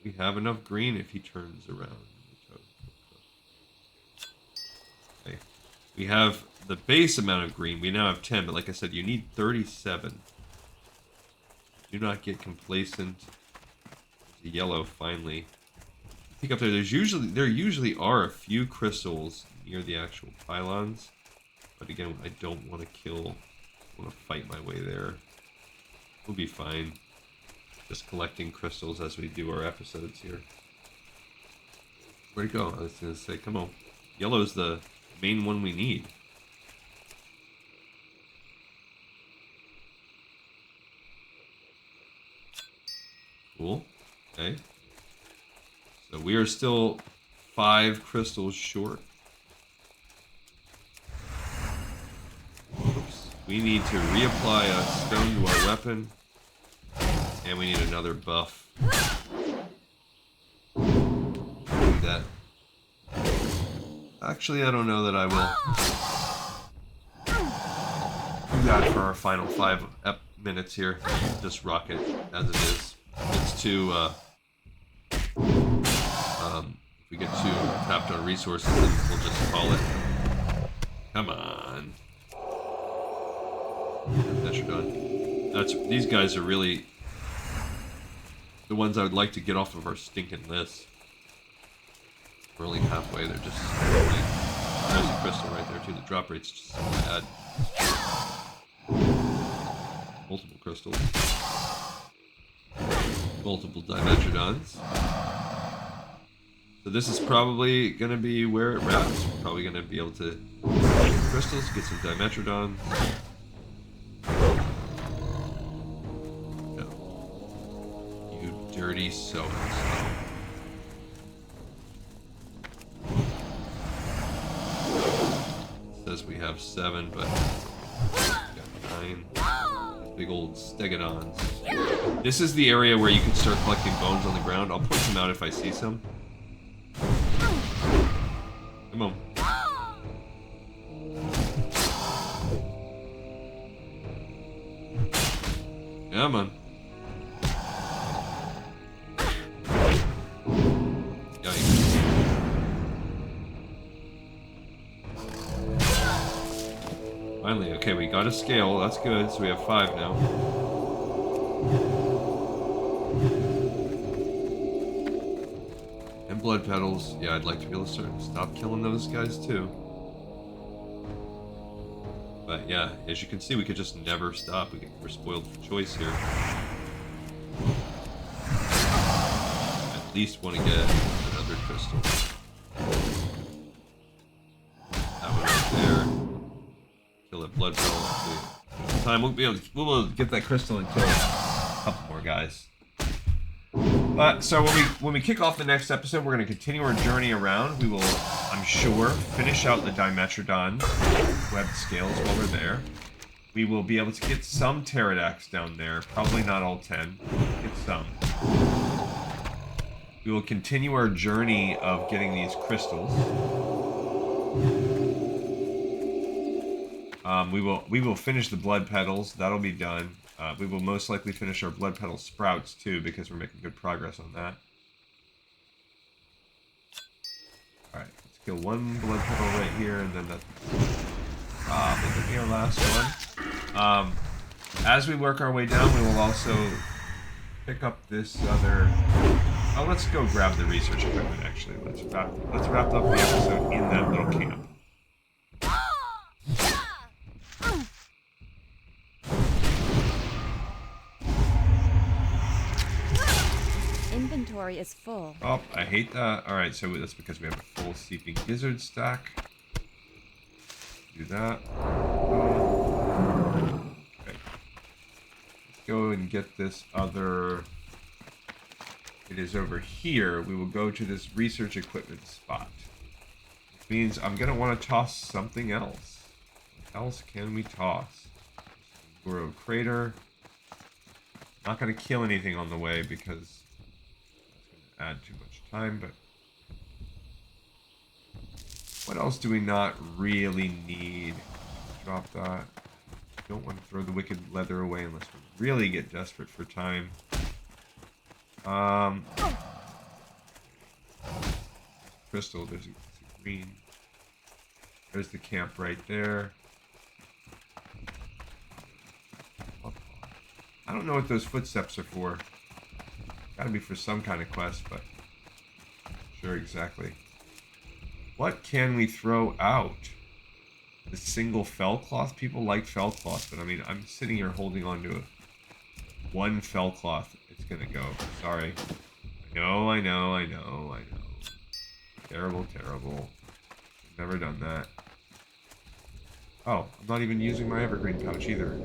We have enough green if he turns around. Okay. We have the base amount of green. We now have 10, but like I said, you need 37. Do not get complacent. The yellow finally. Pick up there. There usually are a few crystals near the actual pylons. But again, I don't want to kill. I want to fight my way there. We'll be fine. Just collecting crystals as we do our episodes here. Where'd it go? I was going to say, come on. Yellow's the main one we need. Cool. Okay. So we are still 5 crystals short. We need to reapply a stone to our weapon. And we need another buff. Actually, I don't know that I will do that for our final 5 minutes here. Just rock it as it is. It's too, if we get too tapped on resources, then we'll just call it. Come on. These guys are really the ones I would like to get off of our stinking list. We're only halfway, they're just rolling. There's a crystal right there too, the drop rate's just so bad. Multiple crystals. Multiple Dimetrodons. So this is probably going to be where it wraps. We're probably going to be able to get some crystals, get some Dimetrodons. No. You dirty so-and-so. Says we have 7, but we got 9. Big old stegodons. This is the area where you can start collecting bones on the ground. I'll point them out if I see some. Come on. Come on. Yikes. Finally, okay, we got a scale. That's good. So we have 5 now. And blood petals. Yeah, I'd like to be able to stop killing those guys too. But yeah, as you can see, we could just never stop. We're spoiled for choice here. At least want to get another crystal. That one right there. Kill that blood petal. Time we'll be able to get that crystal and kill a couple more guys. So when we kick off the next episode, we're going to continue our journey around. We will, I'm sure, finish out the Dimetrodon web scales while we're there. We will be able to get some pterodax down there. Probably not all 10. Get some. We will continue our journey of getting these crystals. We will finish the blood petals. That'll be done. We will most likely finish our blood petal sprouts too, because we're making good progress on that. Alright, let's kill one blood petal right here, and then that's probably our last one. As we work our way down, we will also pick up this other... Oh, let's go grab the research equipment, actually. Let's wrap up the episode in that little camp. Inventory is full. Oh, I hate that. Alright, so that's because we have a full seeping gizzard stack. Do that. Okay. Let's go and get this other... It is over here. We will go to this research equipment spot. Which means I'm going to want to toss something else. What else can we toss? Goro crater. Not going to kill anything on the way because... add too much time, but what else do we not really need? Drop that. Don't want to throw the wicked leather away unless we really get desperate for time. Crystal, there's a green. There's the camp right there. I don't know what those footsteps are for. Gotta be for some kind of quest, but not sure exactly. What can we throw out? The single fell cloth? People like fell cloth, but I mean, I'm sitting here holding on to one fell cloth. It's gonna go. Sorry. I know. Terrible, terrible. Never done that. Oh, I'm not even using my evergreen pouch either.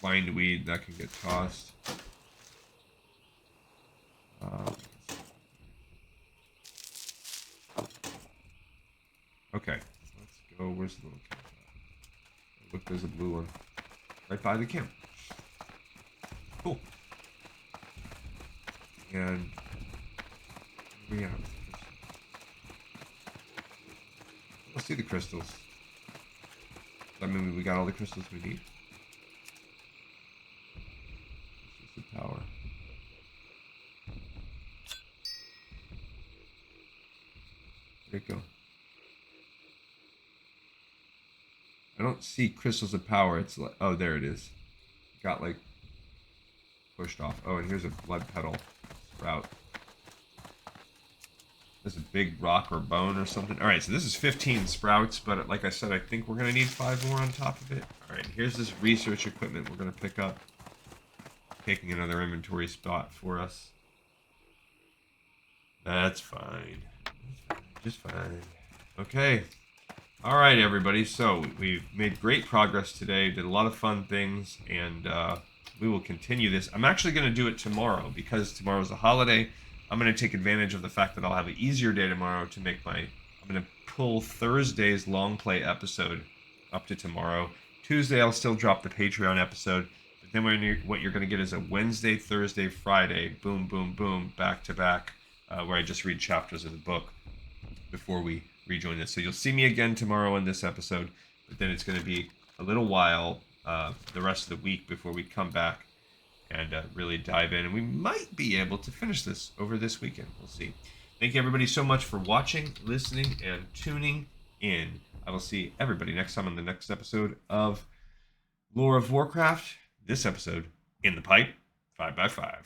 Bindweed, that can get tossed. Okay, let's go. Where's the little cat? Look, there's a blue one. right by the camp. Cool. And we have. Let's see the crystals. I mean, we got all the crystals we need. This is the power. There you go. I don't see crystals of power. It's like, oh, there it is. Got like pushed off. Oh, and here's a blood petal sprout. There's a big rock or bone or something. All right, so this is 15 sprouts, but like I said, I think we're going to need 5 more on top of it. All right, here's this research equipment we're going to pick up. Taking another inventory spot for us. That's fine. Just fine. Okay. All right, everybody. So we've made great progress today. Did a lot of fun things, and we will continue this. I'm actually going to do it tomorrow because tomorrow's a holiday. I'm going to take advantage of the fact that I'll have an easier day tomorrow to make my... I'm going to pull Thursday's long play episode up to tomorrow. Tuesday, I'll still drop the Patreon episode. But then what you're going to get is a Wednesday, Thursday, Friday, boom, boom, boom, back to back, where I just read chapters of the book before we rejoin this. So you'll see me again tomorrow in this episode, but then it's going to be a little while, the rest of the week, before we come back and really dive in. And we might be able to finish this over this weekend. We'll see. Thank you, everybody, so much for watching, listening, and tuning in. I will see everybody next time on the next episode of Lore of Warcraft. This episode, In the Pipe, 5x5.